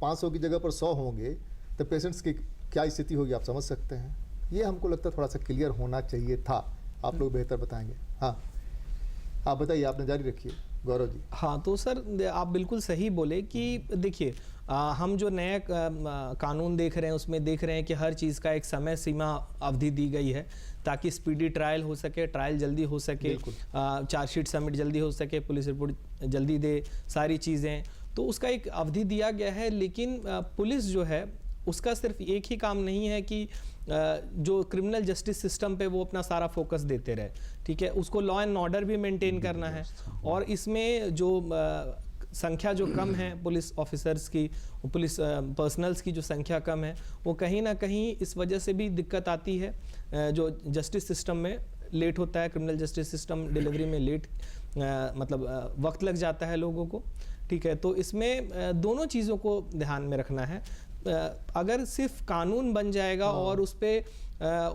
500 की जगह पर 100 होंगे तो पेशेंट्स की क्या स्थिति होगी आप समझ सकते हैं। ये हमको लगता है थोड़ा सा क्लियर होना चाहिए था, आप लोग बेहतर बताएंगे। हाँ, आप बताइए, आपने जारी रखिए गौरव जी। हाँ, तो सर आप बिल्कुल सही बोले कि देखिए हम जो नया कानून देख रहे हैं उसमें देख रहे हैं कि हर चीज़ का एक समय सीमा अवधि दी गई है ताकि स्पीडी ट्रायल हो सके, ट्रायल जल्दी हो सके, चार्जशीट सबमिट जल्दी हो सके, पुलिस रिपोर्ट जल्दी दे, सारी चीज़ें, तो उसका एक अवधि दिया गया है। लेकिन पुलिस जो है उसका सिर्फ एक ही काम नहीं है कि जो क्रिमिनल जस्टिस सिस्टम पे वो अपना सारा फोकस देते रहे, ठीक है, उसको लॉ एंड ऑर्डर भी मेंटेन करना है। और इसमें जो संख्या जो कम है पुलिस ऑफिसर्स की, पुलिस पर्सनल्स की जो संख्या कम है, वो कहीं ना कहीं इस वजह से भी दिक्कत आती है, जो जस्टिस सिस्टम में लेट होता है, क्रिमिनल जस्टिस सिस्टम डिलीवरी में लेट मतलब वक्त लग जाता है लोगों को, ठीक है। तो इसमें दोनों चीज़ों को ध्यान में रखना है। अगर सिर्फ कानून बन जाएगा और उस पे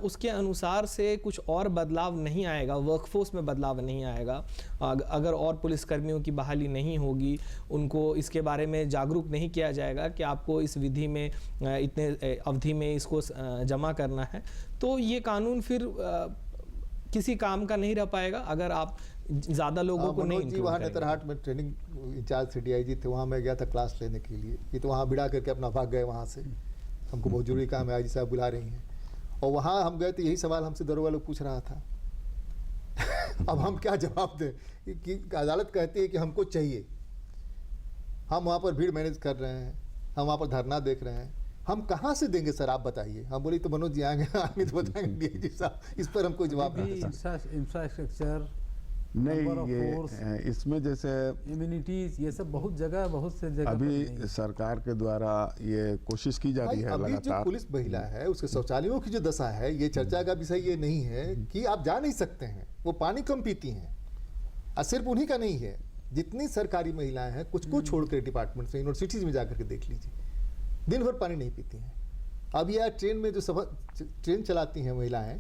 उसके अनुसार से कुछ और बदलाव नहीं आएगा, वर्कफोर्स में बदलाव नहीं आएगा, अगर और पुलिसकर्मियों की बहाली नहीं होगी, उनको इसके बारे में जागरूक नहीं किया जाएगा कि आपको इस विधि में इतने अवधि में इसको जमा करना है, तो ये कानून फिर किसी काम का नहीं रह पाएगा अगर आप ज़्यादा लोगों को नहीं मनोज जी वहाँ नेतरहाट में ट्रेनिंग इंचार्ज से DIG थे, वहाँ मैं गया था क्लास लेने के लिए। ये तो वहाँ बिड़ा करके अपना भाग गए वहाँ से, हमको बहुत जरूरी काम है, IG साहब बुला रही हैं। और वहाँ हम गए तो यही सवाल हमसे दरोगा लोग पूछ रहा था। अब हम क्या जवाब दें कि अदालत कहती है कि हमको चाहिए, हम वहाँ पर भीड़ मैनेज कर रहे हैं, हम वहाँ पर धरना देख रहे हैं, हम कहाँ से देंगे सर आप बताइए। हम बोली तो मनोज जी आएंगे तो बताएंगे DIG साहब, इस पर हमको जवाब नहीं दे सकते। इंफ्रास्ट्रक्चर नहीं, ये इसमें जैसे इम्यूनिटीज, ये सब बहुत जगह, बहुत से जगह अभी सरकार के द्वारा ये कोशिश की जा रही है अभी जो लगातार। पुलिस महिला है उसके शौचालयों की जो दशा है, ये चर्चा का विषय ये नहीं है कि आप जा नहीं सकते हैं, वो पानी कम पीती हैं। और सिर्फ उन्हीं का नहीं है, जितनी सरकारी महिलाएं हैं कुछ को छोड़कर डिपार्टमेंट में, यूनिवर्सिटीज में जाकर के देख लीजिए, दिन भर पानी नहीं पीती हैं। अब यह ट्रेन में जो ट्रेन चलाती हैं महिलाएं,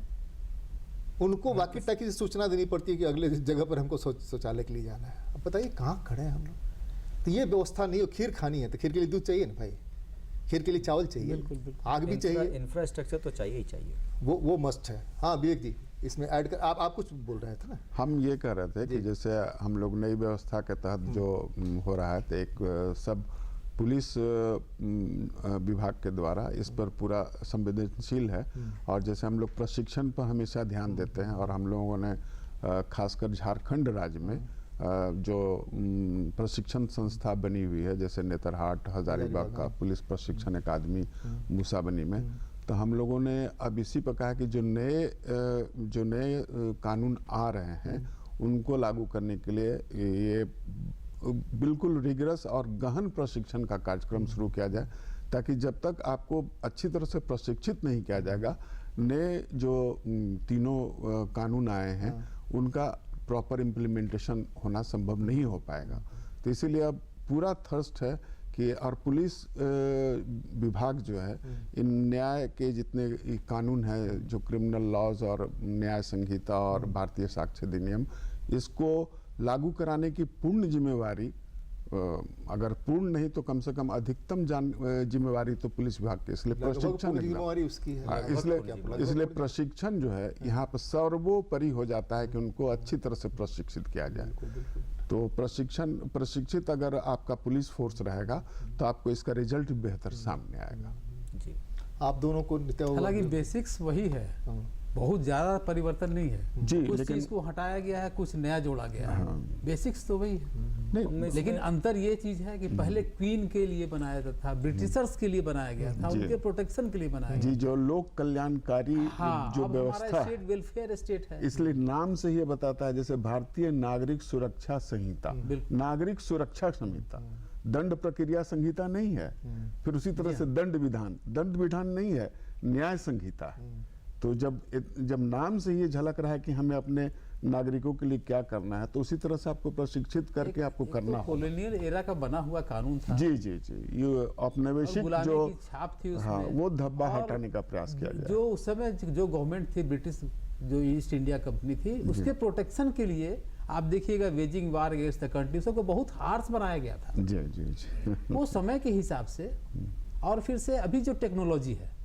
उनको वाकी टाकी से सूचना देनी पड़ती है कि अगले जगह पर हमको शौचालय के लिए जाना है। अब बताइए कहाँ खड़े हैं हम लोग। तो ये व्यवस्था नहीं हो, खीर खानी है तो खीर के लिए दूध चाहिए ना भाई, खीर के लिए चावल चाहिए, बिल्कुल, बिल्कुल। आग भी चाहिए, इंफ्रास्ट्रक्चर तो चाहिए ही चाहिए, वो मस्ट है। हाँ विवेक जी इसमें ऐड कर, आप कुछ बोल रहे थे ना। हम ये कह रहे थे कि जैसे हम लोग नई व्यवस्था के तहत जो हो रहा है, तो एक सब पुलिस विभाग के द्वारा इस पर पूरा संवेदनशील है। और जैसे हम लोग प्रशिक्षण पर हमेशा ध्यान देते हैं, और हम लोगों ने खासकर झारखंड राज्य में जो प्रशिक्षण संस्था बनी हुई है, जैसे नेतरहाट, हजारीबाग का पुलिस प्रशिक्षण अकादमी मूसाबनी में, तो हम लोगों ने अब इसी पर कहा कि जो नए कानून आ रहे हैं उनको लागू करने के लिए ये बिल्कुल रिगरस और गहन प्रशिक्षण का कार्यक्रम शुरू किया जाए, ताकि जब तक आपको अच्छी तरह से प्रशिक्षित नहीं किया जाएगा, नए जो तीनों कानून आए हैं उनका प्रॉपर इम्प्लीमेंटेशन होना संभव नहीं हो पाएगा। तो इसीलिए अब पूरा थर्स्ट है कि और पुलिस विभाग जो है इन न्याय के जितने कानून हैं, जो क्रिमिनल लॉज और न्याय संहिता और भारतीय साक्ष्य अधिनियम, इसको लागू कराने की पूर्ण जिम्मेवारी, अगर पूर्ण नहीं तो कम से कम अधिकतम जिम्मेवारी तो पुलिस विभाग की। इसलिए प्रशिक्षण जिम्मेवारी उसकी है। इसलिए प्रशिक्षण जो है यहाँ पर सर्वोपरि हो जाता है कि उनको अच्छी तरह से प्रशिक्षित किया जाए। तो प्रशिक्षित अगर आपका पुलिस फोर्स रहेगा तो आपको इसका रिजल्ट बेहतर सामने आएगा। जी। आप दोनों को हालांकि बेसिक्स वही है, बहुत ज्यादा परिवर्तन नहीं है जी, कुछ लेकिन चीज को हटाया गया है, कुछ नया जोड़ा गया है। बेसिक्स तो वही है। नहीं, लेकिन अंतर ये चीज है कि पहले क्वीन के लिए बनाया था, ब्रिटिशर्स के लिए बनाया गया था, उनके प्रोटेक्शन के लिए बनाया गया। जी, जो लोक कल्याणकारी जो व्यवस्था स्टेट वेलफेयर स्टेट है, इसलिए नाम से ही बताता है, जैसे भारतीय नागरिक सुरक्षा संहिता, नागरिक सुरक्षा संहिता, दंड प्रक्रिया संहिता नहीं है। फिर उसी तरह से दंड विधान नहीं है, न्याय संहिता है। तो जब नाम से ये झलक रहा है कि हमें अपने नागरिकों के लिए क्या करना है, तो उसी तरह से आपको प्रशिक्षित करके आपको करना होगा। कॉलोनियल एरा का बना हुआ कानून था। जी जी जी, ये औपनिवेशिक जो छाप थी उसमें, हाँ, वो धब्बा हटाने का प्रयास किया गया। जो उस समय जो गवर्नमेंट थी, ब्रिटिश जो ईस्ट इंडिया कंपनी थी, उसके प्रोटेक्शन के लिए आप देखिएगा waging war against the country को बहुत हार्श बनाया गया था। जी जी जी। वो समय के हिसाब से। और फिर से अभी जो टेक्नोलॉजी है,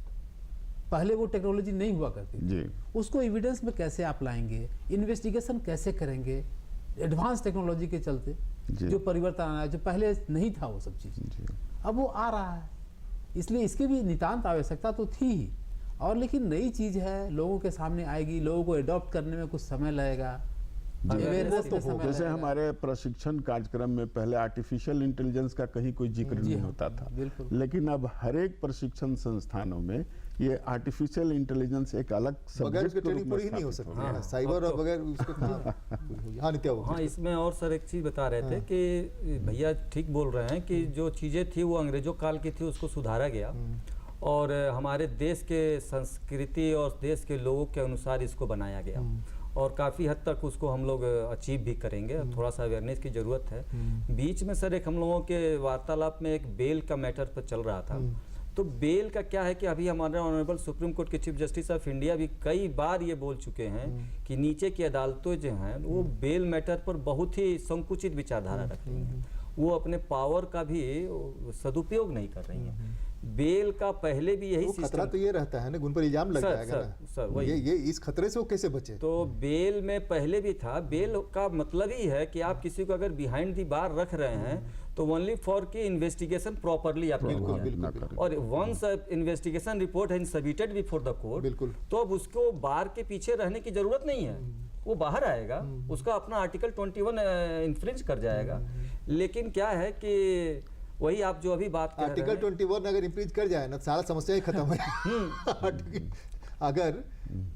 पहले वो टेक्नोलॉजी नहीं हुआ करती जी, उसको एविडेंस में कैसे आप लाएंगे, इन्वेस्टिगेशन कैसे करेंगे, एडवांस टेक्नोलॉजी के चलते जो परिवर्तन आना है, जो पहले नहीं था वो सब चीज़, अब वो आ रहा है। इसलिए इसकी भी नितांत आवश्यकता तो थी ही, और लेकिन नई चीज़ है, लोगों के सामने आएगी, लोगों को अडॉप्ट करने में कुछ समय लगेगा। जैसे हमारे प्रशिक्षण कार्यक्रम में पहले आर्टिफिशियल इंटेलिजेंस का कहीं कोई जिक्र नहीं होता था, लेकिन अब हर एक प्रशिक्षण संस्थानों में ये आर्टिफिशियल इंटेलिजेंस एक अलग सब्जेक्ट के रूप में ही नहीं हो सकता। साइबर और बगैर उसको हाँ नित्या। हाँ, इसमें और सर एक चीज़ बता रहे थे कि भैया ठीक बोल रहे हैं कि जो चीज़ें थी वो अंग्रेजों काल की थी, उसको सुधारा गया और हमारे देश के संस्कृति और देश के लोगों के अनुसार इसको बनाया गया, और काफ़ी हद तक उसको हम लोग अचीव भी करेंगे। थोड़ा सा अवेयरनेस की ज़रूरत है। बीच में सर एक हम लोगों के वार्तालाप में एक बेल का मैटर पर चल रहा था, तो बेल का क्या है कि अभी हमारे ऑनरेबल सुप्रीम कोर्ट के चीफ जस्टिस ऑफ इंडिया भी कई बार ये बोल चुके हैं कि नीचे की अदालतें जो हैं वो बेल मैटर पर बहुत ही संकुचित विचारधारा रख रही हैं, वो अपने पावर का भी सदुपयोग नहीं कर रही हैं। बेल का पहले भी यही वो खतरा सिस्टम, तो ये रहता है ना, उन पर इल्जाम लग सर, जाएगा ना। सर, वही। ये इस खतरे से वो कैसे बचे? तो बेल में पहले भी था, बेल का मतलब ही है कि आप किसी को अगर बिहाइंड दी बार रख रहे हैं तो ओनली फॉर की इन्वेस्टिगेशन प्रॉपरली आप बिल्कुल बिल्कुल और वंस इन्वेस्टिगेशन रिपोर्ट है सबमिटेड बिफोर द कोर्ट, बिल्कुल। तो अब उसको बार के पीछे रहने की जरूरत नहीं है, वो बाहर आएगा, उसका अपना आर्टिकल 21 इन्फ्रिंज कर जाएगा। लेकिन क्या है कि वही आप जो अभी बात कर रहे आर्टिकल हैं, 21 अगर इम्प्लीज कर जाए ना तो सारा समस्या ही खत्म है। अगर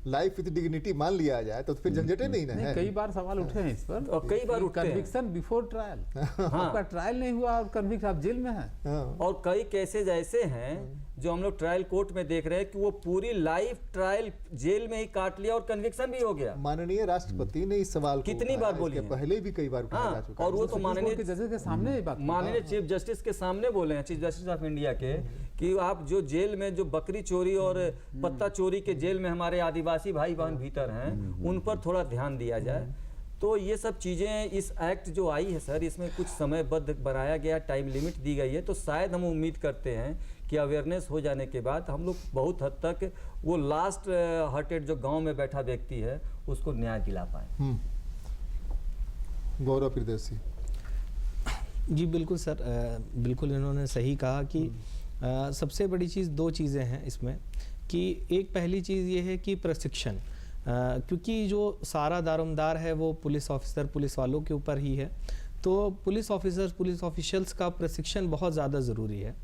लाइफ विद डिग्निटी मान लिया जाए तो फिर झंझटे नहीं ना नहीं, है। कई बार सवाल उठे हैं इस पर और कई बार उठते हैं। कन्विक्शन बिफोर ट्रायल, आपका ट्रायल नहीं हुआ और कन्विक्ट आप जेल में हैं। हाँ। और कई केसेज ऐसे हैं जो हम लोग ट्रायल कोर्ट में देख रहे हैं कि वो पूरी लाइफ ट्रायल जेल में ही काट लिया और कन्विक्शन भी हो गया। माननीय राष्ट्रपति ने इस सवाल को कितनी उठाया, बार बोली इसके है? पहले भी कई बार उठाया जा हाँ, चुका और है। वो तो माननीय के जजेस के सामने ये बात माननीय चीफ जस्टिस के सामने बोले हैं, चीफ जस्टिस ऑफ इंडिया के, कि आप जो जेल में जो बकरी चोरी और पत्ता चोरी के जेल में हमारे आदिवासी भाई बहन भीतर हैं उन पर थोड़ा ध्यान दिया जाए। तो ये सब चीज़ें इस एक्ट जो आई है सर, इसमें कुछ समयबद्ध बनाया गया, टाइम लिमिट दी गई है, तो शायद हम उम्मीद करते हैं कि अवेयरनेस हो जाने के बाद हम लोग बहुत हद तक वो लास्ट हर्टेड जो गांव में बैठा व्यक्ति है उसको न्याय दिला पाए। गौरव प्रियदर्शी जी बिल्कुल सर, बिल्कुल इन्होंने सही कहा कि सबसे बड़ी चीज़ दो चीज़ें हैं इसमें, कि एक पहली चीज़ ये है कि प्रशिक्षण, क्योंकि जो सारा दारोमदार है वो पुलिस ऑफिसर पुलिस वालों के ऊपर ही है, तो पुलिस ऑफिसर्स पुलिस ऑफिशियल्स का प्रशिक्षण बहुत ज़्यादा ज़रूरी है।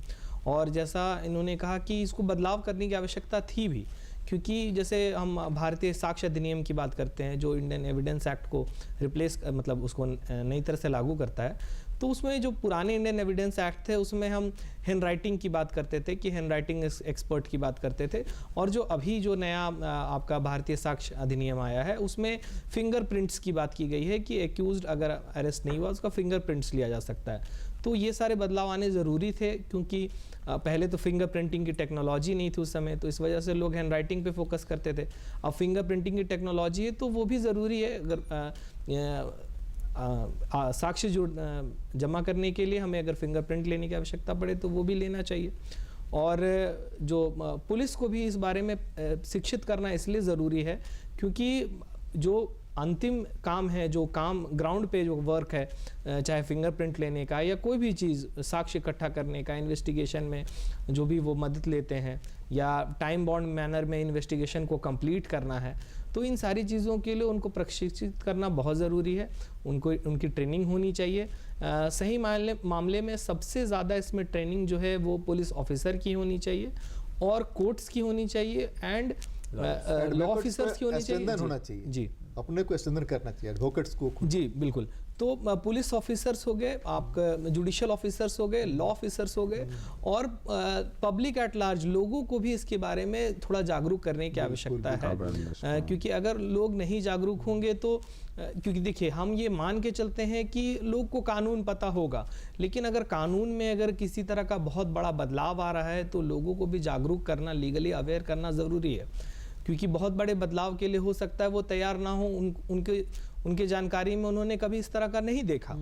और जैसा इन्होंने कहा कि इसको बदलाव करने की आवश्यकता थी भी, क्योंकि जैसे हम भारतीय साक्ष्य अधिनियम की बात करते हैं जो इंडियन एविडेंस एक्ट को रिप्लेस मतलब उसको नई तरह से लागू करता है, तो उसमें जो पुराने इंडियन एविडेंस एक्ट थे उसमें हम हैंड राइटिंग की बात करते थे कि हैंड राइटिंग एक्सपर्ट की बात करते थे, और जो अभी जो नया आपका भारतीय साक्ष्य अधिनियम आया है उसमें फिंगरप्रिंट्स की बात की गई है कि एक्यूज्ड अगर अरेस्ट नहीं हुआ उसका फिंगरप्रिंट्स लिया जा सकता है। तो ये सारे बदलाव आने ज़रूरी थे, क्योंकि पहले तो फिंगर प्रिंटिंग की टेक्नोलॉजी नहीं थी उस समय, तो इस वजह से लोग हैंड राइटिंग पे फोकस करते थे। अब फिंगर प्रिंटिंग की टेक्नोलॉजी है तो वो भी ज़रूरी है, अगर साक्ष्य जमा करने के लिए हमें अगर फिंगरप्रिंट लेने की आवश्यकता पड़े तो वो भी लेना चाहिए। और जो पुलिस को भी इस बारे में शिक्षित करना इसलिए ज़रूरी है क्योंकि जो अंतिम काम है, जो काम ग्राउंड पे जो वर्क है, चाहे फिंगरप्रिंट लेने का या कोई भी चीज़ साक्ष्य इकट्ठा करने का, इन्वेस्टिगेशन में जो भी वो मदद लेते हैं या टाइम बाउंड मैनर में इन्वेस्टिगेशन को कंप्लीट करना है, तो इन सारी चीज़ों के लिए उनको प्रशिक्षित करना बहुत ज़रूरी है, उनको उनकी ट्रेनिंग होनी चाहिए। सही मामले में सबसे ज़्यादा इसमें ट्रेनिंग जो है वो पुलिस ऑफिसर की होनी चाहिए और कोर्ट्स की होनी चाहिए एंड लॉ ऑफिसर्स की होनी चाहिए। जी, अपने को स्ट्रेंथन करना चाहिए, एडवोकेट्स को। जी बिल्कुल। तो पुलिस ऑफिसर्स हो गए, आपका जुडिशियल ऑफिसर्स हो गए, लॉ ऑफिसर्स हो गए, और पब्लिक एट लार्ज लोगों को भी इसके बारे में थोड़ा जागरूक करने की आवश्यकता है, क्योंकि अगर लोग नहीं जागरूक होंगे तो क्योंकि देखिए हम ये मान के चलते हैं कि लोग को कानून पता होगा, लेकिन अगर कानून में अगर किसी तरह का बहुत बड़ा बदलाव आ रहा है तो लोगों को भी जागरूक करना, लीगली अवेयर करना ज़रूरी है, क्योंकि बहुत बड़े बदलाव के लिए हो सकता है वो तैयार ना हो, उनके जानकारी में उन्होंने कभी इस तरह का नहीं देखा।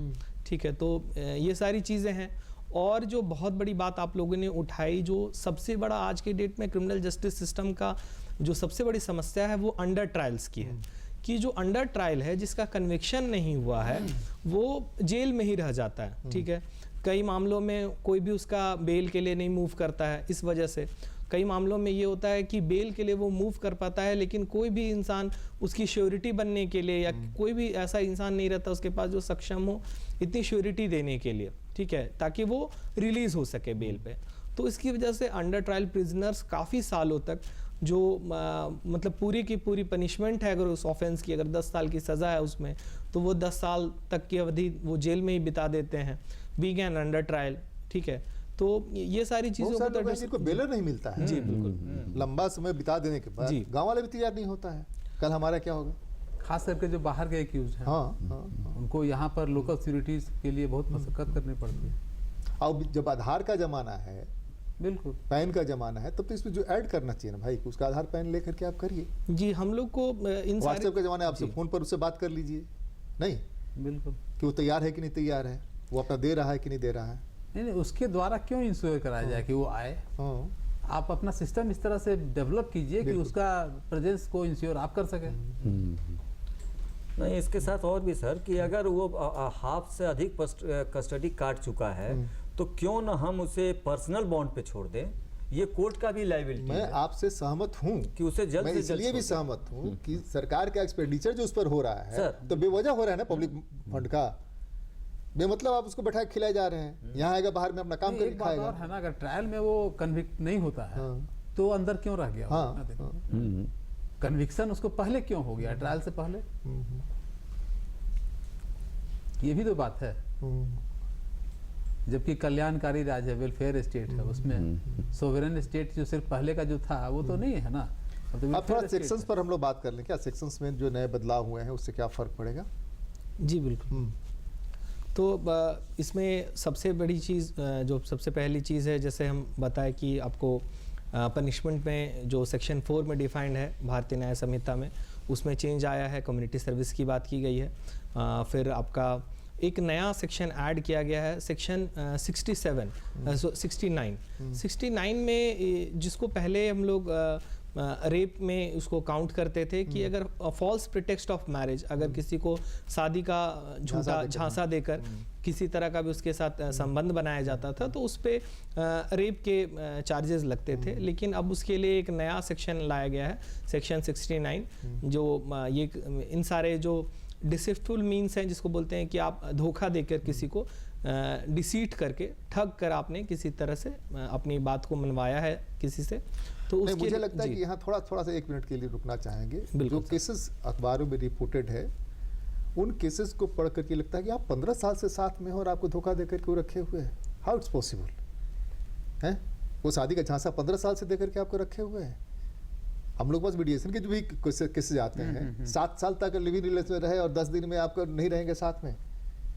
ठीक है, तो ये सारी चीज़ें हैं। और जो बहुत बड़ी बात आप लोगों ने उठाई, जो सबसे बड़ा आज के डेट में क्रिमिनल जस्टिस सिस्टम का जो सबसे बड़ी समस्या है वो अंडर ट्रायल्स की है, कि जो अंडर ट्रायल है जिसका कन्विक्शन नहीं हुआ है वो जेल में ही रह जाता है। ठीक है, कई मामलों में कोई भी उसका बेल के लिए नहीं मूव करता है, इस वजह से कई मामलों में ये होता है कि बेल के लिए वो मूव कर पाता है, लेकिन कोई भी इंसान उसकी श्योरिटी बनने के लिए या कोई भी ऐसा इंसान नहीं रहता उसके पास जो सक्षम हो इतनी श्योरिटी देने के लिए, ठीक है, ताकि वो रिलीज हो सके बेल पे। तो इसकी वजह से अंडर ट्रायल प्रिजनर्स काफ़ी सालों तक जो मतलब पूरी की पूरी पनिशमेंट है, अगर उस ऑफेंस की अगर 10 साल की सज़ा है उसमें, तो वो 10 साल तक की अवधि वो जेल में ही बिता देते हैं, बीइंग एन अंडर ट्रायल। ठीक है, तो ये सारी चीज़ों को बेलर नहीं मिलता है। जी बिल्कुल, लंबा समय बिता देने के बाद गांव वाले भी तैयार नहीं होता है, कल हमारा क्या होगा। खास करके जो बाहर के एक्यूज हैं, हाँ, उनको यहाँ पर लोकल सिक्योरिटीज के लिए बहुत मशक्कत करनी पड़ती है। अब जब आधार का जमाना है बिल्कुल। पैन का जमाना है, तब तो इसमें जो ऐड करना चाहिए ना भाई, उसका आधार पैन लेकर के आप करिए। जी, हम लोग को इन व्हाट्सएप का जमाना है, आपसे फोन पर उससे बात कर लीजिए, नहीं बिल्कुल कि वो तैयार है कि नहीं तैयार है, वो अपना दे रहा है कि नहीं दे रहा है। नहीं, उसके द्वारा क्यों इंश्योर कराया जाए कि वो आए? हाँ, आप अपना सिस्टम इस तरह से डेवलप कीजिए कि उसका प्रेजेंस को इंश्योर आप कर सकें। नहीं, इसके साथ और भी सर कि अगर वो हाफ से अधिक कस्टडी काट चुका है तो क्यों ना हम उसे पर्सनल बॉन्ड पे छोड़ दें। ये कोर्ट का भी लायबिलिटी मैं है आपसे सहमत हूँ कि उसे जल्द मैं से जल्द इसलिए भी छोड़ सहमत हूँ कि सरकार का एक्सपेंडिचर जो उस पर हो रहा है सर। तो बेवजह हो रहा है ना, पब्लिक फंड का बेमतलब आप उसको बैठा के खिलाए जा रहे हैं। यहाँ आएगा बाहर में अपना काम नहीं, करके एक बात और खाएगा। है ना, अगर ट्रायल में वो कन्विक्ट नहीं होता है हाँ। तो वो अंदर क्यों रह गया? हाँ, कन्विक्शन उसको पहले क्यों हो गया, ट्रायल से पहले? ये भी तो बात है। जबकि कल्याणकारी राज्य है, वेलफेयर स्टेट है, उसमें सोवरेन स्टेट जो सिर्फ पहले का जो था वो तो नहीं है ना। अब तो थोड़ा welfare state सेक्शंस है। पर हम लोग बात कर लें क्या? सेक्शंस में जो नए बदलाव हुए हैं उससे क्या फर्क पड़ेगा? जी बिल्कुल। तो इसमें सबसे बड़ी चीज़ जो सबसे पहली चीज़ है, जैसे हम बताएं कि आपको पनिशमेंट में जो सेक्शन 4 में डिफाइंड है भारतीय न्याय संहिता में, उसमें चेंज आया है, कम्युनिटी सर्विस की बात की गई है। फिर आपका एक नया सेक्शन ऐड किया गया है, सेक्शन 69 में, जिसको पहले हम लोग रेप में उसको काउंट करते थे कि अगर फॉल्स प्रिटेक्स्ट ऑफ मैरिज, अगर किसी को शादी का झूठा झांसा देकर किसी तरह का भी उसके साथ संबंध बनाया जाता था तो उस पे रेप के चार्जेस लगते थे। लेकिन अब उसके लिए एक नया सेक्शन लाया गया है, सेक्शन 69, जो ये इन सारे जो डिसिप्टफुल मीन्स हैं, जिसको बोलते हैं कि आप धोखा देकर किसी को डिसीट करके ठग कर आपने किसी तरह से अपनी बात को मनवाया है किसी से, तो नहीं, उसके मुझे लगता है जी। कि यहाँ थोड़ा सा 1 मिनट के लिए रुकना चाहेंगे। बिल्कुल जो सर। केसेस अखबारों में रिपोर्टेड है, उन केसेस को पढ़ करके लगता है कि आप 15 साल से साथ में हो और आपको धोखा देकर क्यों रखे हुए हैं। हाउ इट्स पॉसिबल है? वो शादी का झांसा 15 साल से देकर के आपको रखे हुए हैं। हम लोग पास मीडिएशन के जो भी केसेस आते हैं, 7 साल तक लिविंग रिलेशन में रहे और 10 दिन में आपको नहीं रहेंगे साथ में,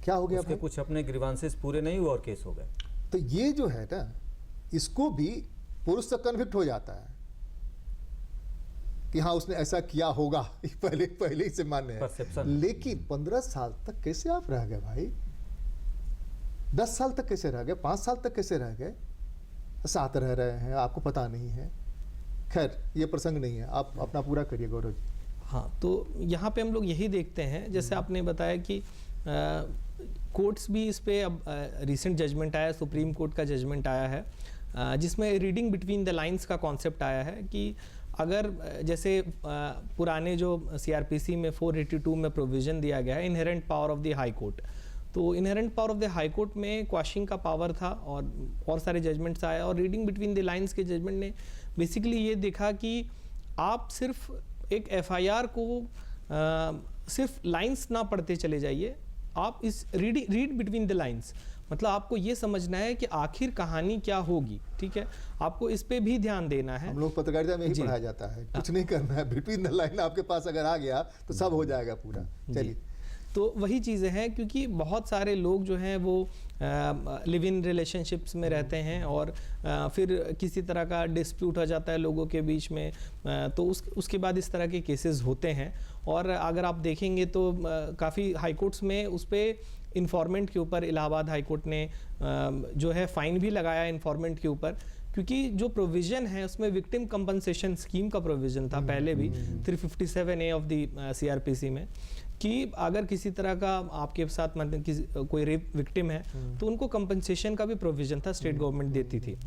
क्या हो गया उसके भाई? कुछ अपने ग्रीवांसेस पूरे नहीं हुए और केस हो गए। तो ये जो है ना, इसको भी पुरुष तक कन्विक्ट हो जाता है कि हाँ उसने ऐसा किया होगा, पहले ही से मान्य है। Perception। लेकिन 15 साल तक कैसे आप रह गए भाई? 10 साल तक कैसे रह गए? 5 साल तक कैसे रह गए? साथ रह रहे हैं, आपको पता नहीं है। खैर ये प्रसंग नहीं है, आप अपना पूरा करिए गौरव जी। हाँ, तो यहाँ पे हम लोग यही देखते हैं, जैसे आपने बताया कि कोर्ट्स भी इस पे अब रिसेंट जजमेंट आया, सुप्रीम कोर्ट का जजमेंट आया है, जिसमें रीडिंग बिटवीन द लाइंस का कॉन्सेप्ट आया है कि अगर जैसे पुराने जो सीआरपीसी में 482 में प्रोविज़न दिया गया है inherent power of the high court, तो inherent power of the high court में क्वाशिंग का पावर था और सारे जजमेंट्स आए, और रीडिंग बिटवीन द लाइंस के जजमेंट ने बेसिकली ये देखा कि आप सिर्फ एक एफआईआर को सिर्फ लाइंस ना पढ़ते चले जाइए, आप इस रीड बिटवीन द लाइंस, मतलब आपको ये समझना है कि आखिर कहानी क्या होगी, ठीक है, आपको इस पे भी ध्यान देना है। हम लोग पत्रकारिता में ही जी। पढ़ाया जाता है, कुछ नहीं करना है, बिटवीन द लाइन आपके पास अगर आ गया तो सब हो जाएगा पूरा। चलिए, तो वही चीज़ें हैं, क्योंकि बहुत सारे लोग जो हैं वो लिव इन रिलेशनशिप्स में रहते हैं और फिर किसी तरह का डिस्प्यूट हो जाता है लोगों के बीच में, तो उसके बाद इस तरह के केसेस होते हैं। और अगर आप देखेंगे तो काफ़ी हाई कोर्ट्स में उस पर इन्फॉर्मेंट के ऊपर इलाहाबाद हाई कोर्ट ने जो है फ़ाइन भी लगाया इन्फॉर्मेंट के ऊपर, क्योंकि जो प्रोविज़न है उसमें विक्टिम कंपनसेशन स्कीम का प्रोविज़न था पहले भी 357A ऑफ द सीआरपीसी में, कि अगर किसी तरह का आपके साथ मतलब कोई रेप विक्टिम है तो उनको कंपनसेशन का भी प्रोविज़न था, स्टेट गवर्नमेंट देती थी।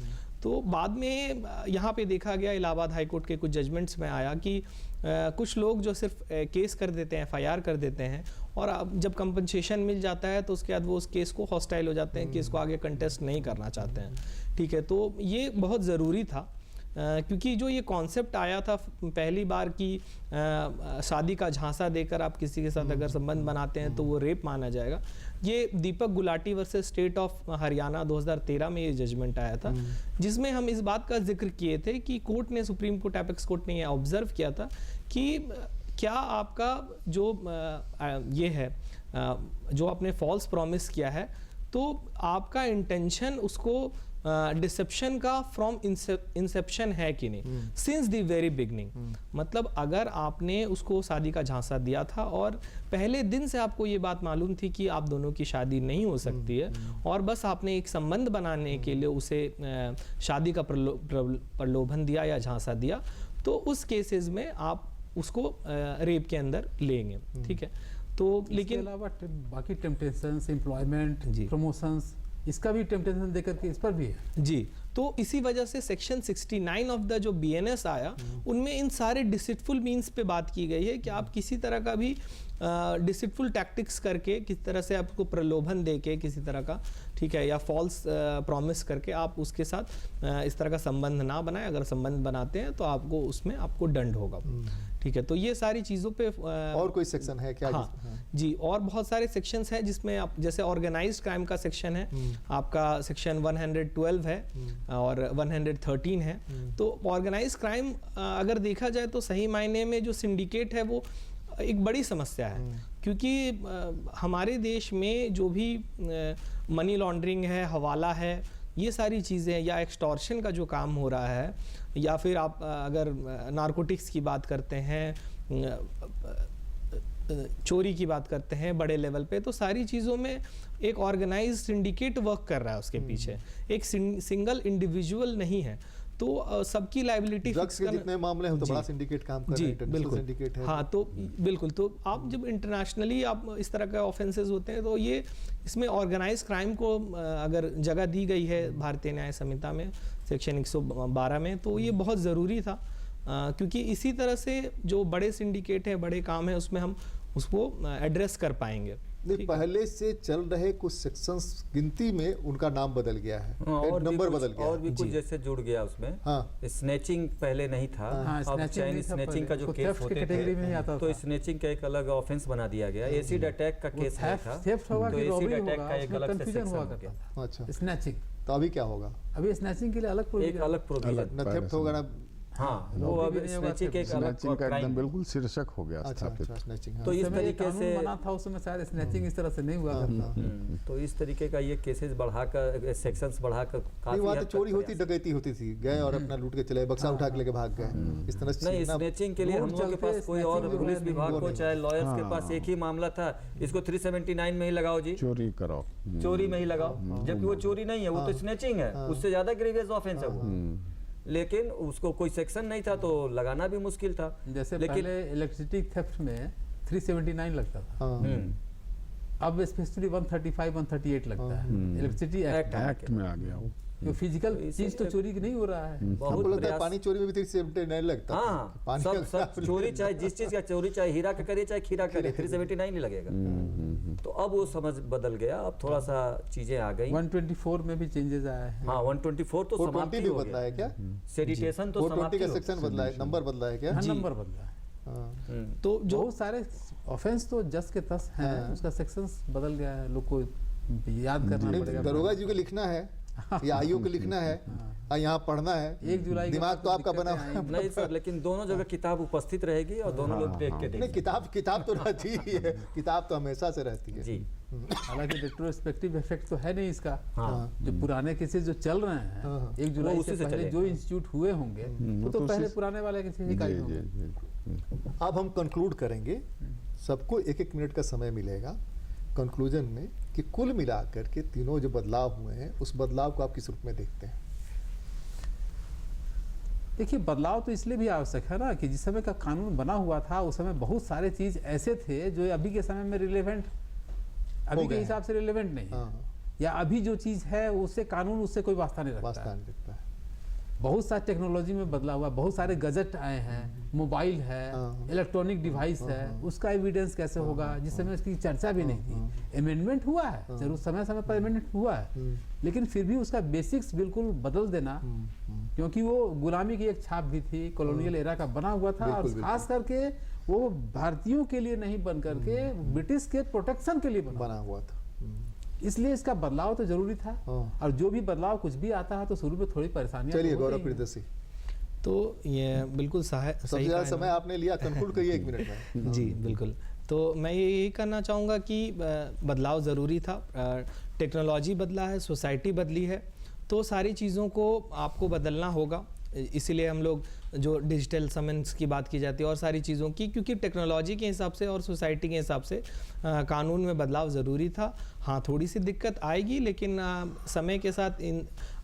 तो बाद में यहाँ पे देखा गया, इलाहाबाद हाई कोर्ट के कुछ जजमेंट्स में आया कि कुछ लोग जो सिर्फ केस कर देते हैं, एफआईआर कर देते हैं, और अब जब कंपनसेशन मिल जाता है तो उसके बाद वो उस केस को हॉस्टाइल हो जाते हैं, केस को आगे कंटेस्ट नहीं करना चाहते हैं, ठीक है। तो ये बहुत ज़रूरी था, क्योंकि जो ये कॉन्सेप्ट आया था पहली बार कि शादी का झांसा देकर आप किसी के साथ अगर संबंध बनाते हैं तो वो रेप माना जाएगा, ये Deepak Gulati versus state of Haryana 2013 में ये जजमेंट आया था, जिसमें हम इस बात का जिक्र किए थे कि कोर्ट ने, सुप्रीम कोर्ट एपेक्स कोर्ट ने ये ऑब्जर्व किया था कि क्या आपका जो ये है जो आपने फॉल्स प्रॉमिस किया है, तो आपका इंटेंशन उसको डिसेप्शन का फ्रॉम इंसेप्शन है कि नहीं, सिंस द वेरी बिगनिंग। मतलब अगर आपने उसको शादी का झांसा दिया था और पहले दिन से आपको ये बात मालूम थी कि आप दोनों की शादी नहीं हो सकती है, और बस आपने एक संबंध बनाने के लिए उसे शादी का प्रलोभन दिया या झांसा दिया, तो उस केसेस में आप उसको रेप के अंदर लेंगे, ठीक है। तो लेकिन इसके अलावा बाकी टेम्पटेशंस, एम्प्लॉयमेंट, प्रमोशंस, इसका भी टेम्पटेशन देकर के इस पर भी है जी। तो इसी वजह से सेक्शन 69 ऑफ द जो BNS आया, उनमें इन सारे डिसिटफुल मीन्स पे बात की गई है कि आप किसी तरह का भी डिसिटफुल टैक्टिक्स करके, किस तरह से आपको प्रलोभन देके किसी तरह का, ठीक है, या फॉल्स प्रॉमिस करके आप उसके साथ इस तरह का संबंध ना बनाएं। अगर संबंध बनाते हैं तो आपको उसमें आपको दंड होगा, ठीक है। तो ये सारी चीज़ों पे और कोई सेक्शन है क्या? हाँ जी, और बहुत सारे सेक्शंस हैं जिसमें आप, जैसे ऑर्गेनाइज्ड क्राइम का सेक्शन है आपका, सेक्शन 112 है और 113 है। तो ऑर्गेनाइज्ड क्राइम अगर देखा जाए तो सही मायने में जो सिंडिकेट है वो एक बड़ी समस्या है, क्योंकि हमारे देश में जो भी मनी लॉन्ड्रिंग है, हवाला है, ये सारी चीज़ें, या एक्सटॉर्शन का जो काम हो रहा है, या फिर आप अगर नारकोटिक्स की बात करते हैं, चोरी की बात करते हैं बड़े लेवल पे, तो सारी चीज़ों में एक ऑर्गेनाइज्ड सिंडिकेट वर्क कर रहा है उसके पीछे, एक सिंगल इंडिविजुअल नहीं है। तो सबकी लाइबिलिटी ड्रग्स के जितने मामले हैं तो बड़ा सिंडिकेट काम कर रहा है, इंटरनेशनल सिंडिकेट है। हाँ, तो बिल्कुल, तो आप जब इंटरनेशनली आप इस तरह के ऑफेंसेस होते हैं तो ये इसमें ऑर्गेनाइज क्राइम को अगर जगह दी गई है भारतीय न्याय संहिता में सेक्शन 112 में, तो ये बहुत ज़रूरी था, क्योंकि इसी तरह से जो बड़े सिंडिकेट है, बड़े काम है, उसमें हम उसको एड्रेस कर पाएंगे। पहले से चल रहे कुछ सेक्शंस गिनती में उनका नाम बदल गया है, और नंबर बदल गया, और भी कुछ जैसे जुड़ गया उसमें। हाँ, स्नैचिंग पहले नहीं था, अब चैन स्नैचिंग का जो केस होते थे तो स्नैचिंग का एक अलग ऑफेंस बना दिया गया। एसिड अटैक का केस था, तो एसिड अटैक का एक अलग से सेक्शन हो गया। अच्छा, स्नैचिंग। तो अभी क्या होगा? अभी स्नैचिंग के लिए अलग प्रोविजन, न थेफ्ट होगा ना। हाँ, वो अब स्नैचिंग के एक अलग का एकदम बिल्कुल शीर्षक हो गया स्थापित। तो इस तरीके से बना था उसमें, शायद स्नैचिंग इस तरह से नहीं हुआ करता। तो इस तरीके का ये केसेस बढ़ाकर, सेक्शंस बढ़ाकर काफी वहाँ तो चोरी होती, डकैती होती थी, गए और अपना लूट के चले, बक्सा उठा के लेके भाग गए, इस तरह से। नहीं, स्नैचिंग के लिए हम लोग के पास कोई और पुलिस विभाग को चाहे लॉयर्स के पास एक ही मामला था, इसको 379 में ही लगाओ जी, चोरी कराओ, चोरी में ही लगाओ, जबकि वो चोरी नहीं है, वो तो स्नैचिंग है, उससे ज्यादा ग्रेवियस ऑफेंस है वो। लेकिन उसको कोई सेक्शन नहीं था तो लगाना भी मुश्किल था। जैसे पहले इलेक्ट्रिसिटी थेफ्ट में 379 लगता था, अब स्पेशली 135, 138 लगता है इलेक्ट्रिसिटी एक्ट में आ गया वो। जो फिजिकल चीज तो चोरी नहीं हो रहा है। बहुत लगता है पानी चोरी में भी 379 लगता है। हाँ, सब चोरी, चाहे जिस चीज का चोरी, चाहे हीरा का करे चाहे खीरा करे, 379 नहीं लगेगा। तो अब वो समझ बदल गया, अब थोड़ा सा चीजें आ गई। 124 में भी चेंजेस आए हैं। हाँ, 124 तो समाप्ति भी बदला है क्या? सेडिटेशन तो समाप्ति का सेक्शन बदला है, नंबर बदला है क्या? नंबर बदला है। तो जो बहुत सारे ऑफेंस तो जस के तस हैं, उसका सेक्शंस बदल गया है, लोग को याद करना पड़ेगा। दरोगा जी को लिखना है या आईओ को लिखना है, यहाँ पढ़ना है, 1 जुलाई दिमाग तो आपका बना नहीं सर, लेकिन दोनों जगह किताब उपस्थित रहेगी और दोनों लोग देख के नहीं, किताब तो रहती ही है, किताब तो हमेशा से रहती है जी। हालांकि रेट्रोस्पेक्टिव इफेक्ट तो है नहीं इसका। जो पुराने केसेस जो चल रहे हैं 1 जुलाई से पहले जो इंस्टीट्यूट हुए होंगे वो तो पहले पुराने वाले केसेस ही कायम होंगे। अब हम कंक्लूड करेंगे, सबको 1-1 मिनट का समय मिलेगा कंक्लूजन में, कि कुल मिलाकर के तीनों जो बदलाव हुए हैं उस बदलाव को आप किस रूप में देखते हैं? देखिए, बदलाव तो इसलिए भी आवश्यक है ना कि जिस समय का कानून बना हुआ था उस समय बहुत सारे चीज ऐसे थे जो अभी के समय में रिलेवेंट, अभी के हिसाब से रिलेवेंट नहीं है, या अभी जो चीज है उससे कानून उससे कोई वास्ता नहीं रखता है। बहुत सारे टेक्नोलॉजी में बदला हुआ, बहुत सारे गजट आए हैं, मोबाइल है, इलेक्ट्रॉनिक डिवाइस है, उसका एविडेंस कैसे होगा जिस समय उसकी चर्चा भी नहीं थी। अमेंडमेंट हुआ है जरूर, समय समय पर अमेंडमेंट हुआ है, लेकिन फिर भी उसका बेसिक्स बिल्कुल बदल देना, क्योंकि वो गुलामी की एक छाप भी थी, कॉलोनियल एरा का बना हुआ था, और खास करके वो भारतीयों के लिए नहीं बन करके ब्रिटिश के प्रोटेक्शन के लिए बना हुआ था, इसलिए इसका बदलाव तो जरूरी था। और जो भी बदलाव कुछ भी आता है तो शुरू में थोड़ी परेशानियां। चलिए गौरव प्रियदर्शी, तो ये बिल्कुल सबसे ज़्यादा समय आपने लिया, कंक्लूड करिए 1 मिनट में। जी बिल्कुल, तो मैं यही करना चाहूँगा कि बदलाव ज़रूरी था, टेक्नोलॉजी बदला है, सोसाइटी बदली है, तो सारी चीज़ों को आपको बदलना होगा। इसीलिए हम लोग जो डिजिटल समन्स की बात की जाती है और सारी चीज़ों की, क्योंकि टेक्नोलॉजी के हिसाब से और सोसाइटी के हिसाब से कानून में बदलाव ज़रूरी था। हाँ, थोड़ी सी दिक्कत आएगी, लेकिन समय के साथ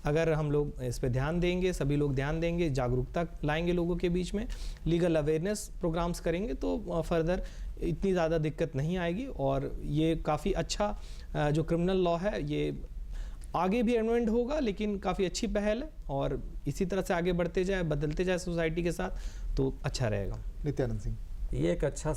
अगर हम लोग इस पे ध्यान देंगे, सभी लोग ध्यान देंगे, जागरूकता लाएंगे लोगों के बीच में, लीगल अवेयरनेस प्रोग्राम्स करेंगे, तो फर्दर इतनी ज़्यादा दिक्कत नहीं आएगी। और ये काफ़ी अच्छा जो क्रिमिनल लॉ है ये आगे भी एमेंड होगा, लेकिन काफ़ी अच्छी पहल है, और इसी तरह से आगे बढ़ते जाए, बदलते जाए सोसाइटी के साथ, तो अच्छा रहेगा। नित्यानंद सिंह, ये एक अच्छा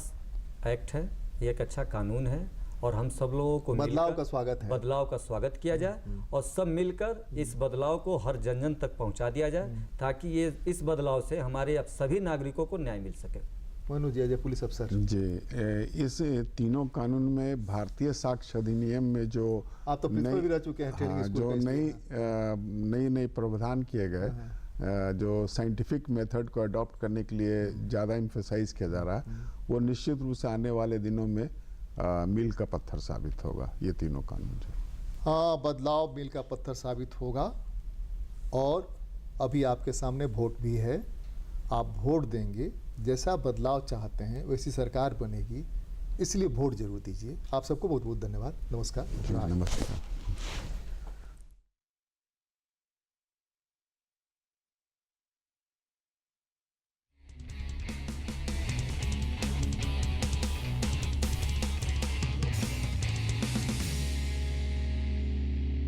एक्ट है, ये एक अच्छा कानून है, और हम सब लोगों को बदलाव का स्वागत है। बदलाव का स्वागत किया जाए और सब मिलकर इस बदलाव को हर जन जन तक पहुंचा दिया जाए, ताकि ये इस बदलाव से हमारे सभी नागरिकों को न्याय मिल सके। मनु जी, एज ए पुलिस अफसर जी, इस तीनों कानून में भारतीय साक्ष्य अधिनियम में जो आप तो प्रिंसिपल भी रह चुके हैं ट्रेनिंग स्कूल जो में, नई प्रावधान किए गए, जो साइंटिफिक मेथड को अडॉप्ट करने के लिए ज़्यादा इम्फेसाइज किया जा रहा है, वो निश्चित रूप से आने वाले दिनों में मील का पत्थर साबित होगा। ये तीनों कानून जो, हाँ, बदलाव मील का पत्थर साबित होगा। और अभी आपके सामने वोट भी है, आप वोट देंगे, जैसा बदलाव चाहते हैं वैसी सरकार बनेगी, इसलिए वोट जरूर दीजिए। आप सबको बहुत बहुत धन्यवाद। नमस्कार। नमस्कार।